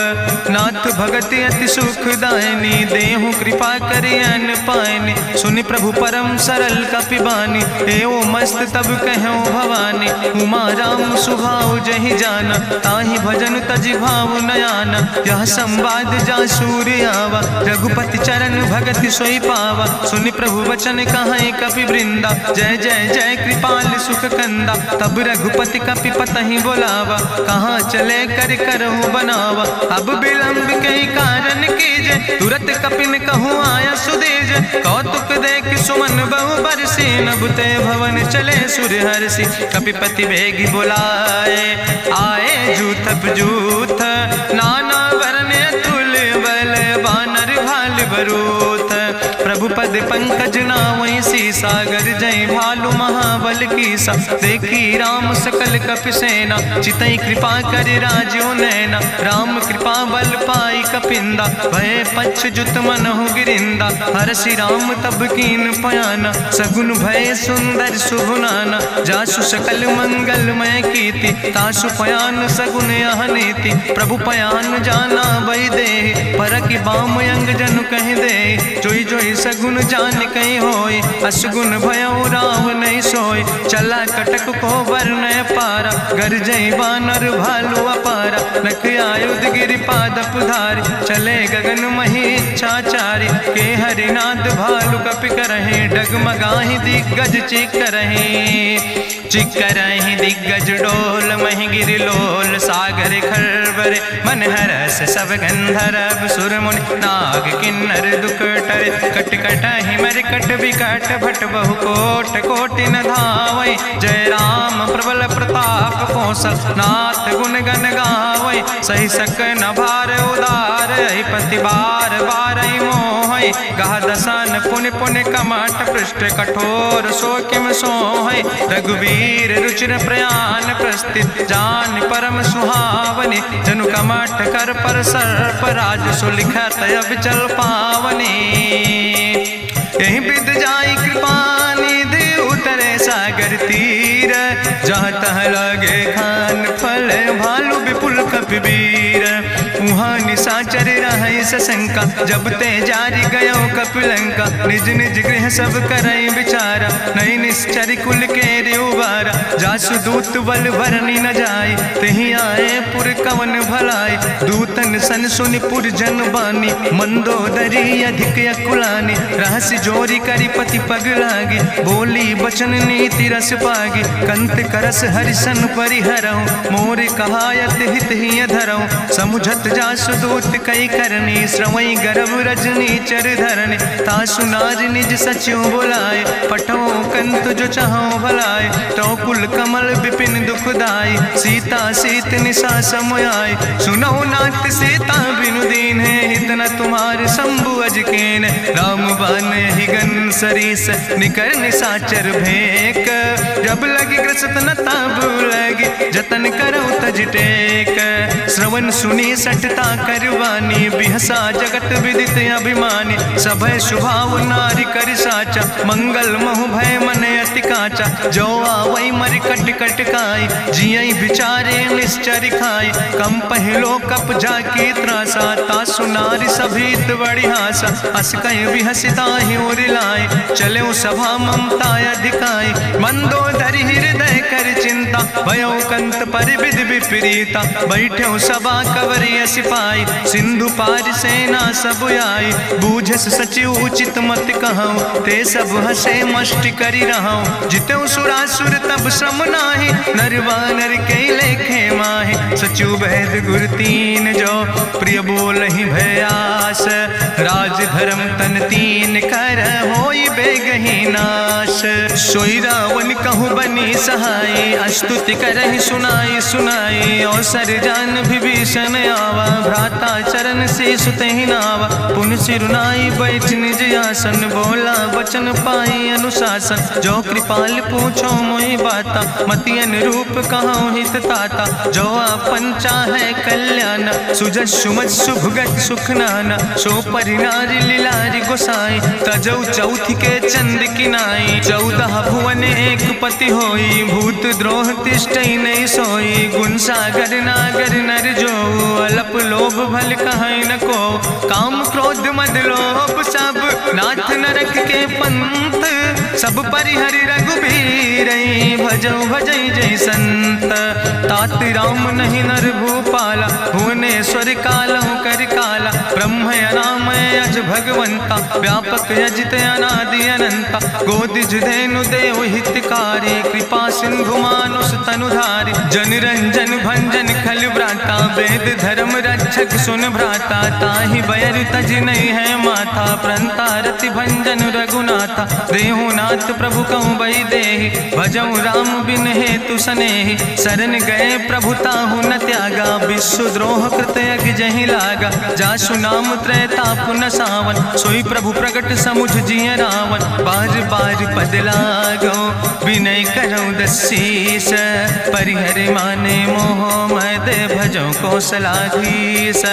S1: नाथ भगति अति सुखदायनी, देहु कृपा करि अन पायनि। सुनि प्रभु परम सरल कपिबानी, एवं मस्त तब कहूँ भवानी। उमा राम सुभाव जहि जाना, ताहि भजन तजि भाव नयाना। यह संवाद जा सूर्य आवा, रघुपति चरण भगति सोई पावा। सुनि प्रभु वचन कहाई कपि वृंदा, जय जय जय कृपाल सुख कंदा। तब रघुपति कपि पतहि बोलावा, कहाँ चले कर करहु बनावा। अब विलंब कई कारण कीजे, तुरत कपिन कहूँ आया सुदेज। कौतुक देख सुमन बहु बरसी, नभुते भवन चले सूर्य हर्षि। कपिपति बेगी बुलाए, आए जूथ जूथ। नाना वर्ण तुल बल, बानर भाल बरूथ। प्रभु पद पंकज नावै सी, सागर जय भालु भालू महाबल कीसा, देखी राम सकल कपि सेना, चितई कृपा कर राजो नैना। राम कृपा बल पाई कपिंदा, भय पच्युत मनहु गिरिंदा। हरषि राम तब कीन पयाना, सगुन भय सुंदर शुभ नाना। जासु सकल मंगलमय कीर्ति, तासु पयान सगुन यह नीति। प्रभु पयान जाना बई दे, परखि बाम अंग जनु कहि दे। जोई जोई सगुन जान कहीं होय, असगुन भयउ राव नहीं सोय। चला कटक को वर्णय पारा, गरजई बानर भालू अपारा। नख आयुध गिरिपाद पुधारी, चले गगन मही इच्छाचारी। के हरिनाद भालू कपि करहि, डगमगाहि दिग्गज चिकरहि दिग्गज डोल। महि गिरि लोल सागर खरबरे, मन हरस सब गंधर्व सुर मुनि। नाग किन्नर दुख टरे, कट कटहि मरकट विकट। भट बहु कोट कोटि न धावै, जय राम प्रबल प्रताप कौशल। नाथ गुण गण गावै, सही सक न भार उदार। पति बार बार मोहै, गह दसन पुनि पुनि कमठ। पृष्ठ कठोर सो किम सोहै, रघुवीर रुचिर प्रयाण। प्रस्थित जान परम सुहावनी, जनु कमठ कर पर सर्प। राज सुलिखत अविचल पावनी, यही विद जाई कृपा निधि। उतरे सागर तीर, जहाँ तह लगे खान फल। भालू विपुल कपिवीर, उहाँ निशाचर रहै सशंका। जब ते जारी गयो कपिलंका, निज निज गृह सब करई विचारा। नहीं निश्चर कुल के उबारा, जासु दूत बल भरनी न जाय। तेहि आए पुर कवन भलाई, दूतन सन सुनि पुर जन बानी। मंदोदरी अधिक अकुलानी, रहस्य जोरी करी पति पग लागी। बोली बचन नीति रस पागी, कंत करस हरिसन परिहरऊँ। मोर कहायत हित ही धरऊँ, समुझत जासु दूत कई करनी। श्रवई गर्भ रजनी चर धरनी, तासु नाज निज सचिव बुलाए। पठो कंत जो चाहो भलाए, तो कुल कमल विपिन दुखदाई। सीता सीत निशा समयाय, सुनो नाथ सीता बिनु दीन है। हित न तुम्हार शंभु अजकेन, राम बान ही गन सरीस। निकर निशाचर भेक, जब लगी ग्रसत न ताब लगी। जतन करो तज टेक, श्रवण सुनी सठता करवानी। बिहसा जगत विदित अभिमानी, सभय शुभाव नारी कर साचा। मंगल महु भय मन अति काचा, जो आवै मर कट कट काई। जियई विचारे निश्चर खाई, कम पहलो कप जाकी त्रासा। तासु नारी सभीत बड़ी हासा, अस कहीं विहसिता ही उर लाए। चलो सभा ममता अधिकाई, मंदोदरी हृदय कर चिंता। भयो कंत पर विधि विपरीता, बैठो सभा कवरिय सिपाही। सिंधु पार सेना सब आई, बूझस सचिव उचित मत कहूँ। ते सब हसे मष्ट करी रहूँ, जितौ सुरासुर तब श्रम नाही। नर वानर के लेखे माहि, सचिव वैद गुर तीन जो। प्रिय बोलहि भयास, राज धर्म तन तीन कर। होई बेगहि नाश, सोई रावण कहूँ बनी सहाय। अस्तुति करहि सुनाई सुनाई, अवसर जान विभीषण आवा। भ्राता चरण से सुतहि नावा, पुन सिरुनाई बैठ निज आसन। बोला वचन पाई अनुशासन, जो कृपाल पूछो मोहि बाता। मति अनुरूप कहूँ हित ताता, जो आपन चाहे कल्याण। सुजस सुमत सुभगत सुख नाना, सो परिनारी लीलारी गोसाई। तजौ चौथ के चंद किनाई, 14 भुवन एक पति होई। भूत द्रोह तिष्ठई नहीं सोई, गुण सागर नागर नर जो। अलप लोभ भल कहीं न को, काम क्रोध मद लोभ सब। नाथ नरक के पंथ, सब परिहरि रघुबीर। भजौ भजई जय संत, तात राम नहीं नर भूपाला। भुवनेश्वर कालहु कर काला, ब्रह्म अनामय अज भगवंता। व्यापक यजित अनादि अनंता, गोदिज धेनु देव हितकारी। कृपा सिंधु मानुष तनुधारी, जन रंजन भंजन खल व्राता। वेद धर्म रक्षक सुन भ्राता, ताहि बैर तज नहीं है माथा। प्रंता रति भंजन रघुनाथा, देहु नाथ प्रभु कहूँ बई देहि। भजऊ राम बिन हेतु स्नेहि, शरण गए प्रभु ताहु न त्यागा, विश्वद्रोह कृत यज्ञ जहि लागा, जासु नाम त्रैताप न सावन, सोई प्रभु प्रगट समुझ जिय रावण, बार बार पद लागो विनय करऊँ दसीस, परिहर माने मोह मद भजऊँ कौशलाधीश,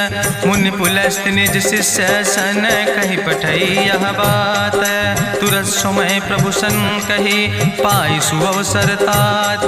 S1: मुनि पुलस्त निज शिष्य सन कही पठई यह बात, तुरत समय प्रभु सन कही पाई सुअवसर तात,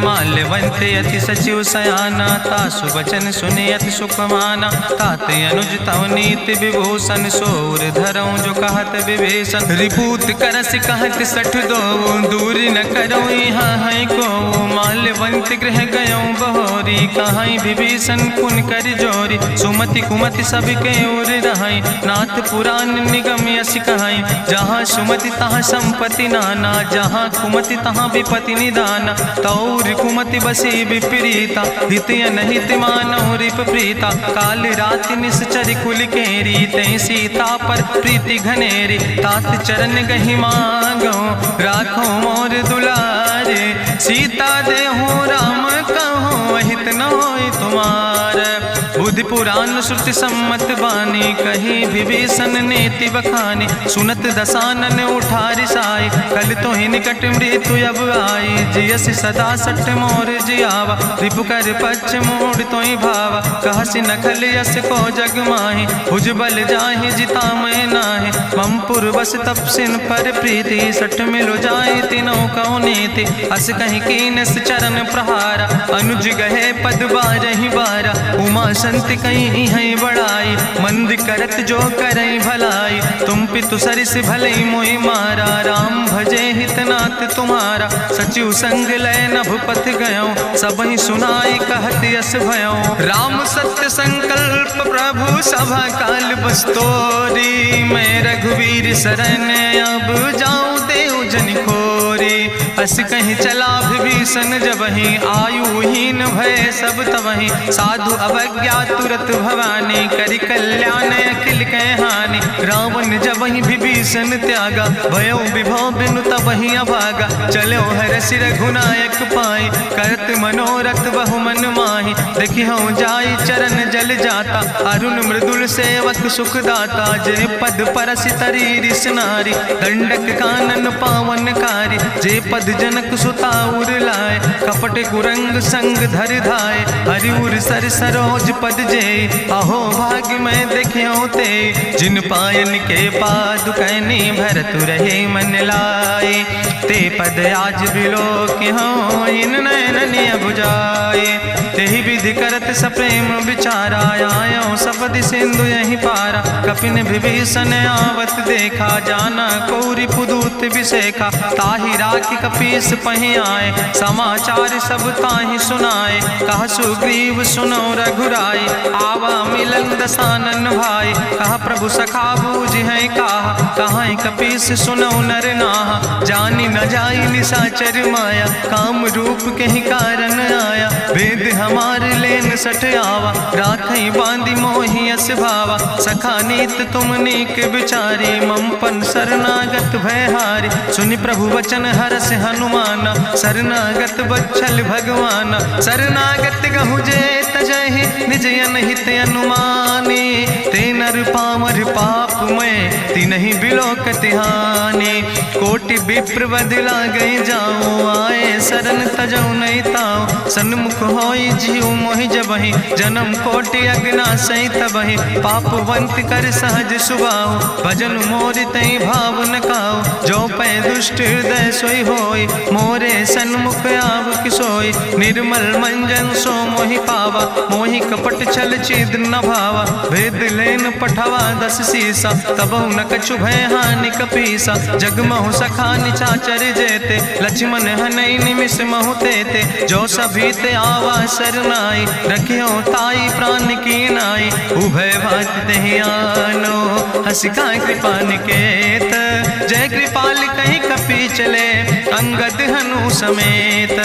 S1: माल्यवंत अति सचिव सयाना, तासु वचन सुनि अति सुख माना, तात अनुज तव नीति विभूषण, सोर धरऊँ जो कहत विभीषण, रिपूत करस कहत सठ दो, दूर न करो यहाँ है को, माल्यवंत गृह गयों बहोरी, कहाई विभीषण पुन कर जोरी, सुमति कुमति सबके ओर रहाई, नाथ पुराण निगम यश कहाई, जहाँ सुमति तहाँ संपत्ति नाना, जहाँ कुमति तहाँ विपति निदाना, तौर कुमति बसी विपरीता, हित अनहित मानव रिप प्रीता, काल रात निश्चर कुल केरी, तै सीता पर प्रीति घनेरी, तात चरण गहि मांगो राखो मोर दुलारे, सीता देहो राम कहो हित न होय तुम्हार, बुद्धि पुराण श्रुति सम्मत बानी, कही विभीषण नेति बखानी, सुनत दसानन उठारि साई, कल तो ही निकट मृत्यु अब आई, जियस सदा सट मोर जियावा, रिपु कर पच्छ मोड़ तो ही भावा, कहसि नखल यस को जग माहि, भुज बल जाहि जिता मैं नाहि, मम पुरबस तपसिन पर प्रीति, सठ मिलो जाय तीनों कौ नीति, अस कहीं कीनस चरण प्रहारा, अनुज गहे पद बारहि बारा, उमा संति कहीं है बड़ाई, मंद करत जो करई भलाई, तुम पितु सरिस भलई मोहि मारा, राम भजे हितनाथ तुम्हारा, सचिव संग लय नभ पथ गयो, सबहि सुनाई कहत यस भयो, राम सत्य संकल्प प्रभु सभा काल बस्तोरी, मैं रघुवीर शरण अब जाऊं देव जन खोरी, अस कहीं चला विभीषण जबहि, आयुहीन भय सब तबहि, साधु अवज्ञा तुरत भवानी, करि कल्याण अखिल कै हानि, रावण जबहि विभीषण त्यागा, भयो विभव बिनु तबहि अभागा, चलो हरषि रघुनायक पाई, करत मनोरथ बहु मन माहि, देखियो जाई चरण जल जाता, अरुण मृदुल सेवक सुख दाता, जे पद परसि तरी रिस नारी, दंडक कानन पावन कारी, जे पद जनक सुता उर लाए, कपट कुरंग संग धर धाय, हरिउर सर सरोज पद जे, अहो भाग्य मैं देखियो ते, जिन पायन के पादुकैनी भरत रहे मन लाए, ते पद आज बिलो कि हो इन नयन बुझाए, तेहि विधि करत सप्रेम विचारा, आयो सपदि सिंधु यही पारा, कपिन विभीषण आवत देखा, जाना कौरि पुदूत विशेखा, ताहि राखि कपीस पहि आए, समाचार सब ताहि सुनाए, कहा सुग्रीव सुनो रघुराई, आवा मिलन दसानन भाई, कहा प्रभु सखा बूझ है कहा कपीस सुनो नर नाहा, जानी न जाई निशाचर माया, काम रूप के ही कारण आया, वेद हमार लेन सठ आवा, राखई बांधी मोहि यस भावा, सखा नीत तुम नीक विचारी, मम पन शरणागत भयहारी, सुनि प्रभु वचन हरस हनुमाना, शरणागत बच्छल भगवाना, शरणागत गहु जे तजहि, निज अनहित अनुमानी, ते नर पामर पाप में तिन्हि बिलोकति हानि, कोटि विप्र बदला गई जाऊँ, आए शरण तजौ नहीं ताऊ, सन्मुख होई जीव मोहि जबहि, जन्म कोटि अग्ना सही तबहि, पापवंत कर सहज सुभाऊ, भजन मोर तई भाव न काऊ, जो पै दुष्ट हृदय सोई होई, मोरे सन्मुख आव किसोई, निर्मल मंजन सो मोहि पावा, मोहि कपट छल छिद्र न भावा, भेद लेन पठवा दस सीसा, तबहु न कछु भय हानि कपीसा, जगमहु सखा निचाचर जेते, लक्ष्मण हनई निमिष महु तेते, जो सभी ते आवा सरनाई, रखियो ताई प्राण की नाई, उभय भात तेहि आनो, हसिका कृपा निकेत, जय कृपाल कहीं कपी चले, अंगद हनु समेत।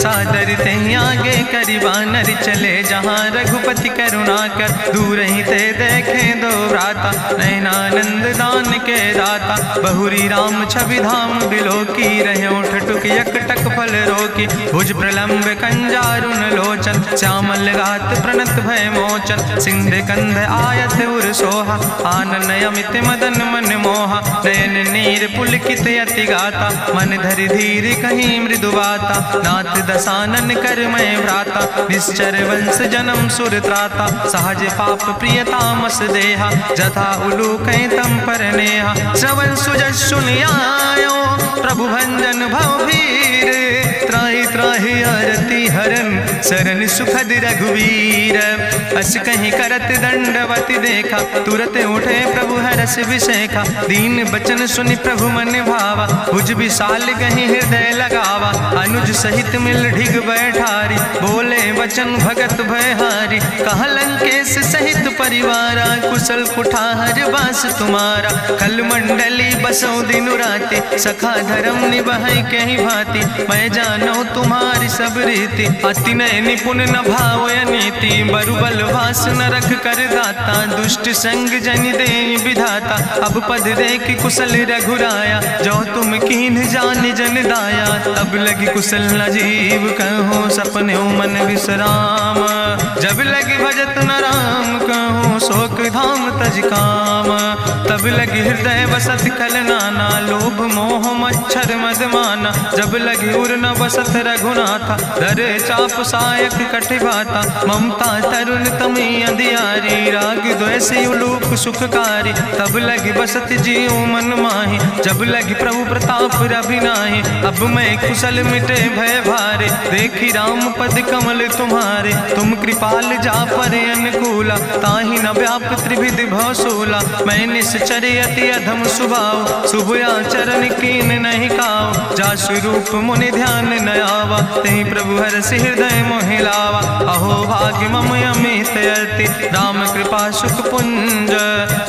S1: सादर तहीं आगे करि बानर चले, जहाँ रघुपति करुणा कर दूर ही ते देखे दो भ्राता। नयनानंद दान के दाता, बहुरी राम छवि धाम बिलोकी। रहे ठटुक यकटक फल रोकी, भुज प्रलंब कंजारुन लोचन। श्यामल गात प्रणत भय मोचन, सिंध कंध आयत उर सोहा। आनन अमित मदन मन मोहा, नयन नीर पुलकित अति गाता। मन धरि धीर कहीं मृदु बाता, नाथ दसानन कर मैं भ्राता। निश्चर वंश जन्म सुर त्राता, सहज पाप प्रिय तामस देहा। जथा उलूक तम पर नेहा, श्रवण सुजस सुनियायो। प्रभु भंजन भव भीर, त्राहि त्राहि आरती हरन। शरण सुखद रघुवीर, अस कहीं करत दंडवत देखा। तुरत उठे प्रभु हरस विशेखा, दीन बचन सुनि प्रभु मन भावा। भुज विशाल कहीं हृदय लगावा, अनुज सहित मिल ढिग बैठारी। बोले वचन भगत भयहारी, कहा लंकेश सहित परिवारा। कुशल कुठार बास तुम्हारा, कल मंडली बसो दिनु राति। सखा धर्म निभाई कहीं भांति, मैं जानो तुम्हारी सब रीति। अति नय निपुण न भाव नीति, बरुबल भास न रख कर दाता। दुष्ट संग जन दे विधाता, अब पद देख कुशल रघुराया। जो तुम कीन जान जन दाया, तब लगी कुशल न जीव कहो। सपने मन विश्राम, जब लगी भजत न राम कहो। शोक धाम तज काम, तब लगी हृदय बसत कल नाना। लोभ मोह मच्छर मद माना, जब लगी उर न बसत रघुनाथा। धरे चाप सायक कटिभाता, ममता तरुण तमी अंधियारी। राग द्वेष उलूक सुखकारी, तब लगी बसत जीव मन माही। जब लगी प्रभु प्रताप रवि नाही, अब मैं कुशल मिटे भय भारे। देखी राम पद कमल तुम्हारे, तुम कृपाल जा पर अनुकूला। ताहि न व्याप त्रिविध भवसूला, मैं निश्चर अति अधम सुभाव। शुभ आचरण कीन नहीं काव, जा स्वरूप मुनि ध्यान न आवा। तेहि प्रभु हरसि हृदय मोहि लावा। अहो भाग्य मम अमित अति, राम कृपा सुख पुंज।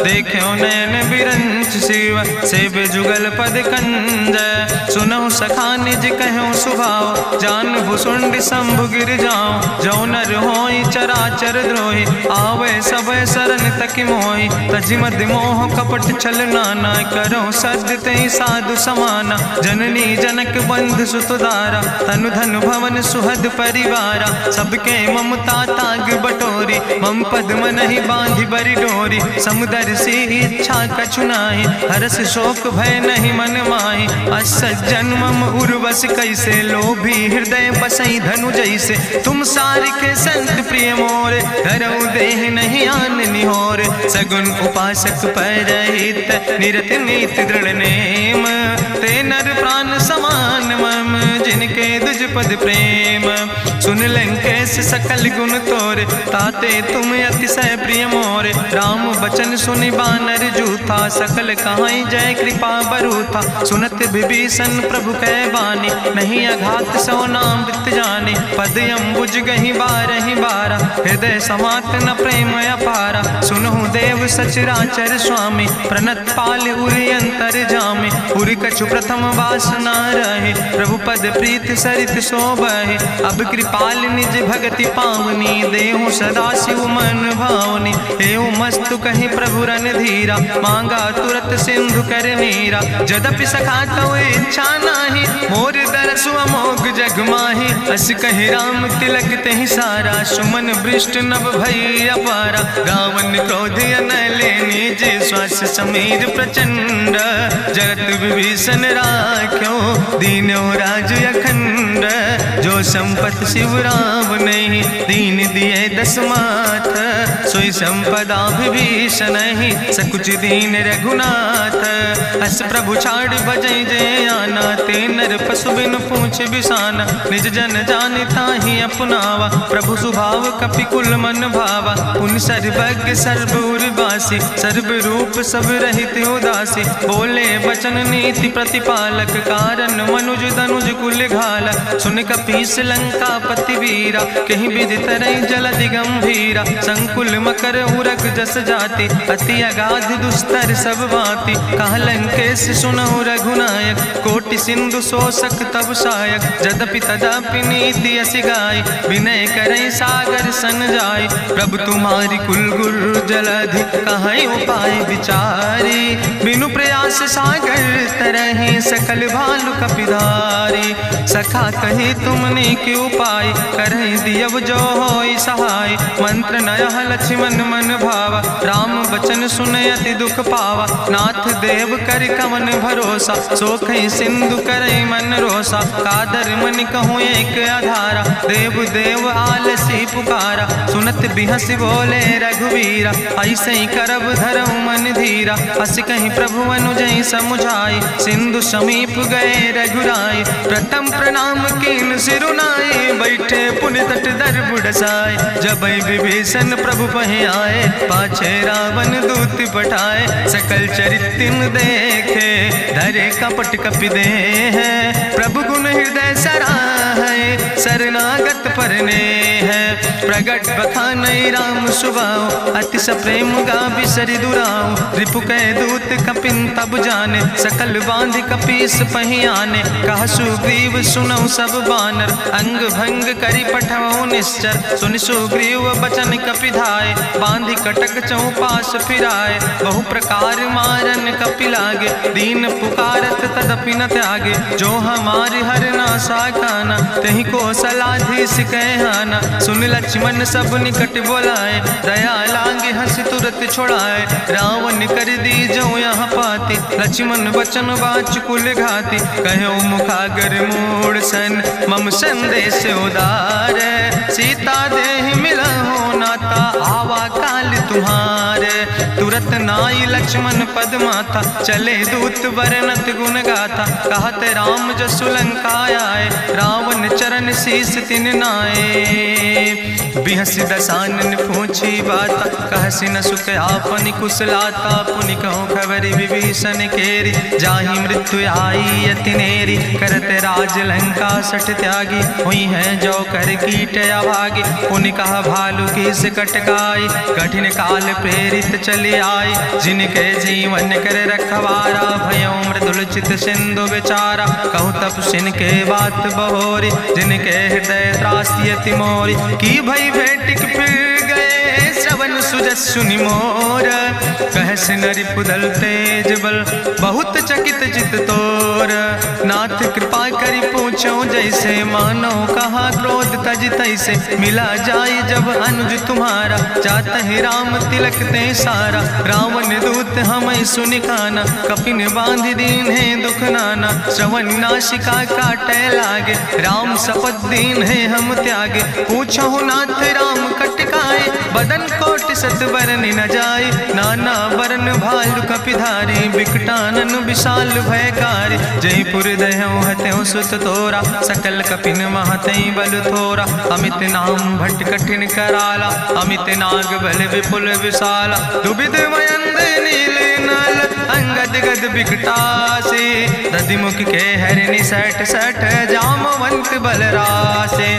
S1: देखो नयन बिरंच शिव, सेव जुगल पद कंज। सुनहु सखा निज कहूँ सुभाव, जान भुसुंड शंभु गिर जाऊं। जो नर होई चराचर द्रोही, आवे सब शरण तक मोहि। तजि मद मोह कपट छल नाना, करो सद्य तेहि साधु समाना। जननी जनक बंधु सुतदारा, तनु धन भवन सुहद परिवारा। सबके ममता ताग बटोरी, मम पद मनहि बांधि बरि डोरी। समुदर सी इच्छा कछु नाही, हरस शोक भय नहीं मन माही। असज्जन मम उर्वश कैसे, लोभी हृदय बसई धनु जैसे। तुम सारिके संत प्रिय मोरे, धरऊ देह नहीं आन निहोर। सगुन उपासक परहित, निरत नीत दृढ़ नेम। ते नर प्राण समान मम, जिनके दुज पद प्रेम। सुन लंकेश सकल गुण तोरे, ताते तुम अतिशय प्रिय मोरे। राम बचन सुनि बानर जूथा, सकल कहाई जय कृपा बरूथा। सुनत विभीषण प्रभु कै बानी, नहीं अघात सो नाम वित जानी। पद अम्बुज गहि बारहि बारा, हृदय समात न प्रेम अपारा। सुनहु देव सचराचर स्वामी, प्रणत पाल उरि अंतर जामी। उरि कछु प्रथम वासना रहे, प्रभु पद प्रीत सरित शोभहि। अब कृपाल निज भगति पावनी, देहु सदा शिव मन भावनी। एवं मस्तु कहि प्रभु रन धीरा, मांगा तुरत सिंधु कर नीरा। जदपि सखा तव इच्छा नाही, मोर दरसु अमोघ जग माही। अस कहि राम तिलक तेहि सारा, सुमन वृष्ट नभ भई अपारा। गावन क्रोध अनले निज, श्वास समीर प्रचंड। जगत विभीषण राख्यो, दीनो राज अखंड। जो संपत शिव राम नहीं, दीन दिए दस माथ। सोई संपदा विभीषण नहीं, सकुच दीन रघुनाथ। अस प्रभु छाड़ बजै जय आना, ते नर पशु बिन पूछ बिसाना। निज जन जानिता ही अपनावा, प्रभु स्वभाव कपि कुल मन भावा। पुन सर्वज्ञ सर्वूर बासी, सर्व रूप सब रहित उदासी। बोले बचन नीति प्रतिपालक, कारण मनुज दनुज कुल घाला। सुन कपीस लंका पति वीरा, कहीं विधि तरई जलधि गंभीरा। संकुल मकर उरग जस जाति, अति अगाध दुस्तर सब भांति। कहा लंकेश सुनहु रघुनायक, कोटि सिंधु सिंधु शोषक तब सायक, जदपि तदपि नीति अस गाय, विनय करई सागर सन जाय। प्रभु तुम्हारी कुल गुरु जलधि, कहीं उपाय विचारी, बिनु प्रयास सागर तरहि, सकल भालु कपिधारी। सखा कही तुमने के उपाय, करहि दियव जो होई सहाय। मंत्र नयह लक्ष्मण मन भावा, राम बचन सुनय अति दुख पावा। नाथ देव कर कवन भरोसा, सोखई सिंधु करई मन रोसा। कादर मन कहूँ एक आधारा, देव देव आलसी पुकारा। सुनत बिहस बोले रघुवीरा, ऐसे ही करब धरऊ मन धीरा। हस कहीं प्रभु अनुजय समुझाई, सिंधु समीप गए रघुराई। प्रथम प्रणाम कीन सिरुनाई, बैठे पुण्य तट दर बुढ़साए। जब विभीषण प्रभु पहि आए, पाछे रावण दूत पठाए। सकल चरित्र देखे, धरे कपट कपि दे है। प्रभु गुण हृदय सराहै, शरणागत परने है। प्रगट बखानई राम सुभाऊ, अतिश प्रेम गा बिसरि दुराऊ। रिपु कह दूत कपिन तब जाने, सकल बांध कपीस पहि आने। कहा सुग्रीव सुनऊ सब बानर, अंग भंग करि पठवऊ निश्चर। सुनि सुग्रीव बचन कपिधाय, बांधि कटक चौपास फिराए। बहु प्रकार मारन कपि लागे, दीन पुकारत तदपि न त्यागे। जो हमारि हर नासा खाना, तहि को सलाधीस कहना। सुन लक्ष्मण सब निकट बोलाए, दया लागे हंस तुरत छोड़ाए। रावण कर दी जो यहाँ पाती, लक्ष्मण बचन बाच कुल घाती। कहो मुखागर मूड़ सन, मम संदेश उदार। सीता देहि मिलहु नाता, आवा काल तुम्हारे। तुरत नाई लक्ष्मण पद माथा, चले दूत बरनत गुण गाथा। कहत राम जसु लंका आए, रावण चरण शीस तिन नाए। बिहस दसानन पूछी बाता, कहसि न सुख आपन कुशलाता। पुनि कहूँ खबर विभीषण केरी, जाहि मृत्यु आई अति नेरी। करत राज लंका सठ त्यागी, हुई है जो कर कीट अभागी। पुनि कहा भालू किस कटकाई, कठिन काल प्रेरित चले आई। जिनके जीवन कर रखवारा, भयो मृदुल चित सिंधु बेचारा। कहु तप सिन के बात बहोरी, जिनके हृदय त्रासी अति मोरी। की भई भेटिक फिर गए, श्रवण सुजस सुनि मोर। कहस नरि पुदल तेज बल, बहुत चकित चित तोर। नाथ कृपा करि पूछो जैसे, मानो कहा क्रोध तज तैसे। मिला जाय जब अनुज तुम्हारा, जात ही राम तिलक ते सारा। रावण दूत हमें सुनि काना, कपिन बांध दीन है दुख नाना। श्रवण नासिका काटे लागे, राम शपथ दीन है हम त्यागे। पूछो नाथ राम कटकाए, बदन कोटि सत बरन न जाए। नाना बरन भालु कपिधारी, बिकटानन विशाल भयकारी। जयपुर दह्यु हत्यो सुत तोरा, सकल कपिन महतई बल थोरा। अमित नाम भट्ट कठिन कराला, अमित नाग बल विपुल विशाला। दुबिध मयंद नील नल, अंगद गद बिकटासे। दधिमुख के हरिणि सठ सठ, जामवंत बलरासे।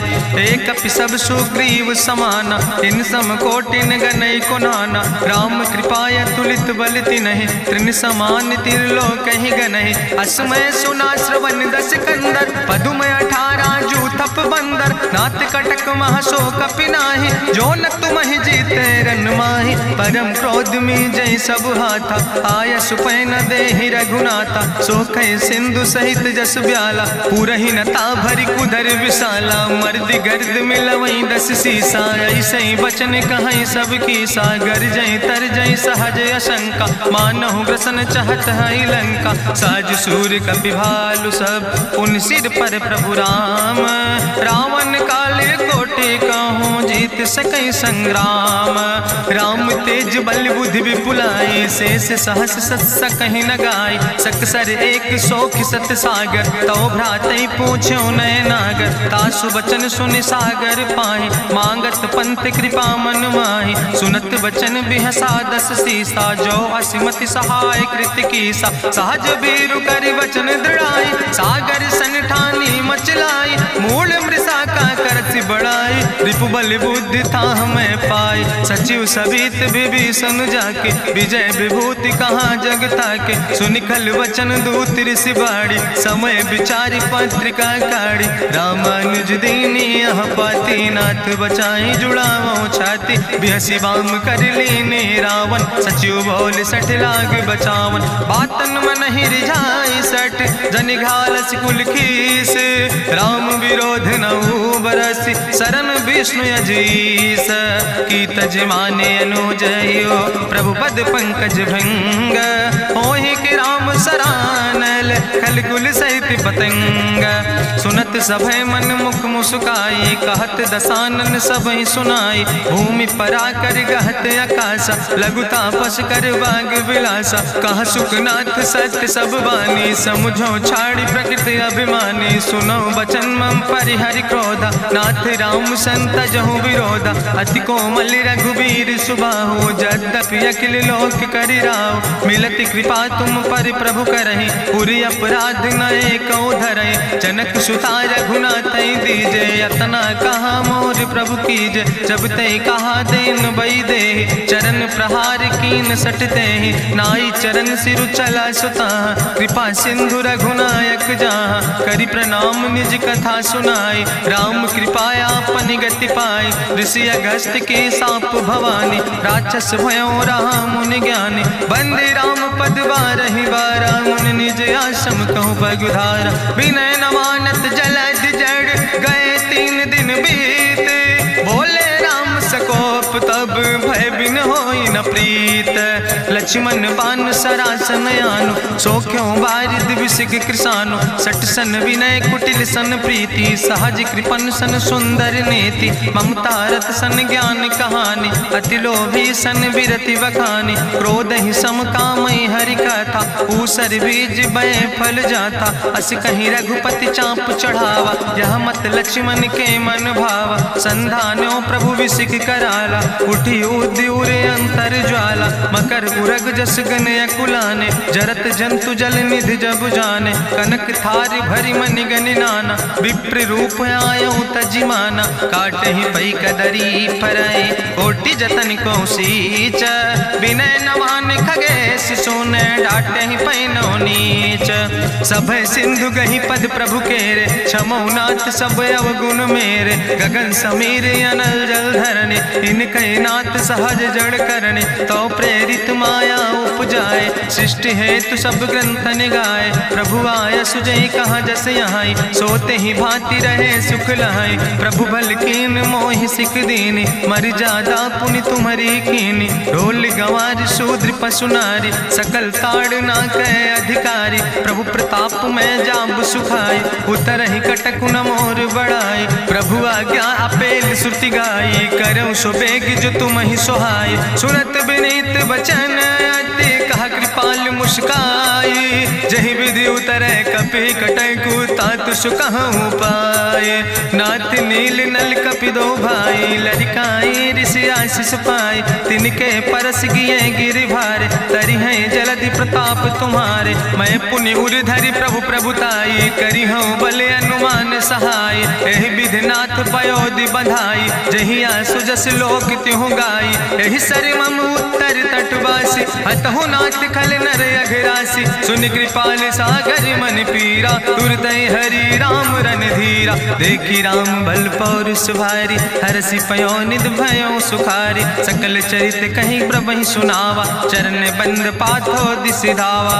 S1: एक कपि सब सुग्रीव समाना, इन सम कोटिन गनई को नाना। राम कृपाय तुलित बल तिनहि, त्रिन समान तिरलोक ही गनहि। असमय सुना श्रवण दस कंदर, पदुमय 18 जू थप बंदर। नाथ कटक महसो कपि नाही, जो न तुमहि जीते रन माही। परम क्रोध में जय सब हाथा, आय सुपै न देहि रघुनाथा। सोखै सिंधु सहित जस ब्याला, पूरहि नता भरि कुधर विशाला। मर्द गर्द मिलवई 10 सीसा, ऐसे बचन कहई सब कीसा। गर जय तर जय सहज अशंका, मानहु ग्रसन चाहत है लंका। साज सूर कपि भालु सब, उन सिर पर प्रभु राम। रावण काले कोटि कहूँ, जीत सकई संग्राम। राम तेज बल बुद्धि विपुलाई, शेष सहस सत सकहि न गाय। सकसर एक सोख सत सागर, तो भ्रातई पूछ्यो नय नागर। तासु बचन सुनि सागर पाहि, मांगत पंथ कृपा मन माहि। सुनत बचन बिहसा 10 सीसा, जो असिमति सहाय कृत कीसा। सहज बीरु करि वचन दृढ़ाई, सागर सन ठानी मचलाई। मूल मृषा का करसि बड़ाई, रिपु बल बुद्धि था हमें पाई। सचिव सबित विभीषण जाके विजय विभूति कहाँ जगता के। सुनिखल वचन दूत ऋषि बाड़ी समय विचारी पत्रिका काढ़ी। रामानुज दीनी यह पाती नाथ बचाई जुड़ावो छाती। बिहसी बाम कर लीने रावण सचिव बोल सठ लाग बचावन। बातन मन ही रिझाई सठ जन घालस कुल खीस। राम विरोध नऊ बरस शरण विष्णु अजीस। की तज माने अनुजयो प्रभु पद पंकज भंग। होहि कि राम सरानल खल कुल सहित पतंग। सुनत सभय मन मुख मुस्काई कहत दसानन सबहि सुनाई। भूमि परा कर गहत आकाशा लघु तापस कर बाग विलासा। कह सुखनाथ सत्य सब बानी समुझो छाड़ी प्रकृति अभिमानी। सुनो बचन मम परिहरि क्रोधा नाथ राम संत जहु विरोधा। अति कोमल रघुबीर सुबाहु यद्यपि अखिल लोक करि राव। मिलति कृपा तुम पर प्रभु करहि पुरि अपराध नए को धरहि। जनक सुता रघुनाथ दीजे यतना कहा मोर प्रभु कीजे। जब ते कहा देन बई दे चरण प्रहार कीन सटते। नाई चरण सिरु चला सुता कृपा सिंधु रघुनायक जहाँ। करि प्रणाम निज कथा सुनाई राम कृपाया अपनी गति पाई। ऋषि अगस्त के साप भवानी राक्षस भयो रहा मुनि ज्ञानी। बंदे राम पद बारहि बारा मुनि निज आश्रम कहु पगुधारा। विनय नवानत जलद जड़ गए 3 दिन बीते। बोले राम सकोप तब भय बिन होई न प्रीत। लक्ष्मण बान सरासन आनु सो क्यों बारिद विसिग कृसानु। सठ सन विनय कुटिल सन प्रीति सहज कृपन सन सुंदर नीति। ममता रत सन ज्ञान कहानी अति लोभी सन विरति बखानी। क्रोध ही सम कामई हरि कथा ऊसर बीज बय फल जाता। अस कहीं रघुपति चाप चढ़ावा यह मत लक्ष्मण के मन भावा। संधानो प्रभु विसिक कराला उठी उद्यूरे अंतर ज्वाला। मकर उरग जस गन अकुलाने जरत जंतु जल निधि जब जाने। कनक थारी भरी मनि गनि नाना विप्र रूप आयो तजिमाना। काटे ही पई कदरी फरई कोटि जतन को सींच। विनय नवान खगेश सोने डाटे ही पैनो नीच। सब सिंधु गही पद प्रभु केरे क्षमो नाथ सब अवगुण मेरे। गगन समीर अनल जल धरने इनके नाथ सहज जड़ करने। तो प्रेरित माया उपजाए सृष्टि हेतु सब ग्रंथ निगाए। प्रभु आय सुजई कहा जस यहाँ सोते ही भांति रहे सुख लहाई। प्रभु भल कीन मोहि सिख दीनी मर जादा पुनि तुम्हारी कीनी। ढोल गंवार शूद्र पशु नारी सकल ताड़ ना कह अधिकारी। प्रभु प्रताप में जाब सुखाई उतर ही कटक न मोर बढ़ाई। प्रभु आज्ञा अपेल श्रुति गाई करऊँ सो बेग जो तुम ही सोहाई। सुनत विनीत वचन अति कहा कृपाल मुस्काई। जहि विधि उतरे कपि कटकु तातु सुकहु पाए। नाथ नील नल कपि दो भाई लड़काई ऋषि आशीष पाए। तिनके परस गिए गिरि भारे तरि है जलधि प्रताप तुम्हारे। मैं पुण्य उर धरि प्रभु प्रभुताई करी हूँ बले अनुमान सहाय। एहि विधि नाथ पयोधि बधाई जहिया सुजस लोक त्यों गाई। एहि सर मम उत्तर तटवासी हतहु नाथ खल नर अघरासी। सुन कृपाल सागर मन पीरा तुरत हरि राम रन धीरा। देखी राम बल पौरुष भारी हरसि पयो निध भयो सुखारी। सकल चरित कहीं प्रभु सुनावा चरण बंद पाथो दिसि धावा।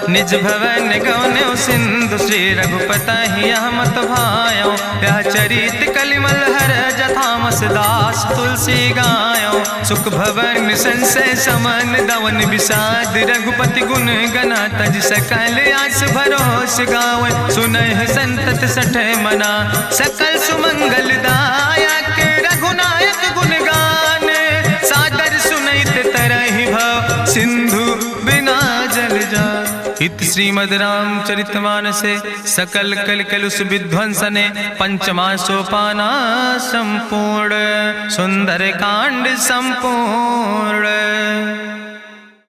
S1: निज भवन गौन्यो सिंधु श्री रघुपति यह मत भायो। यह चरित कलिमल हर जथामस दास तुलसी गायो। सुख भवन संशय समन दवन विषाद रघुपति गुण गना तज सकल आस भरोस गावे। सुनह संतत सठ मना सकल सुमंगल दायक रघुनायक गुण गान। सादर सुनैत तरहि भव सिंधु बिना जल जा। इत श्रीमद् रामचरितमानसे सकल कलकलुष विध्वंसने पंचमा सोपाना संपूर्ण। सुंदर कांड संपूर्ण।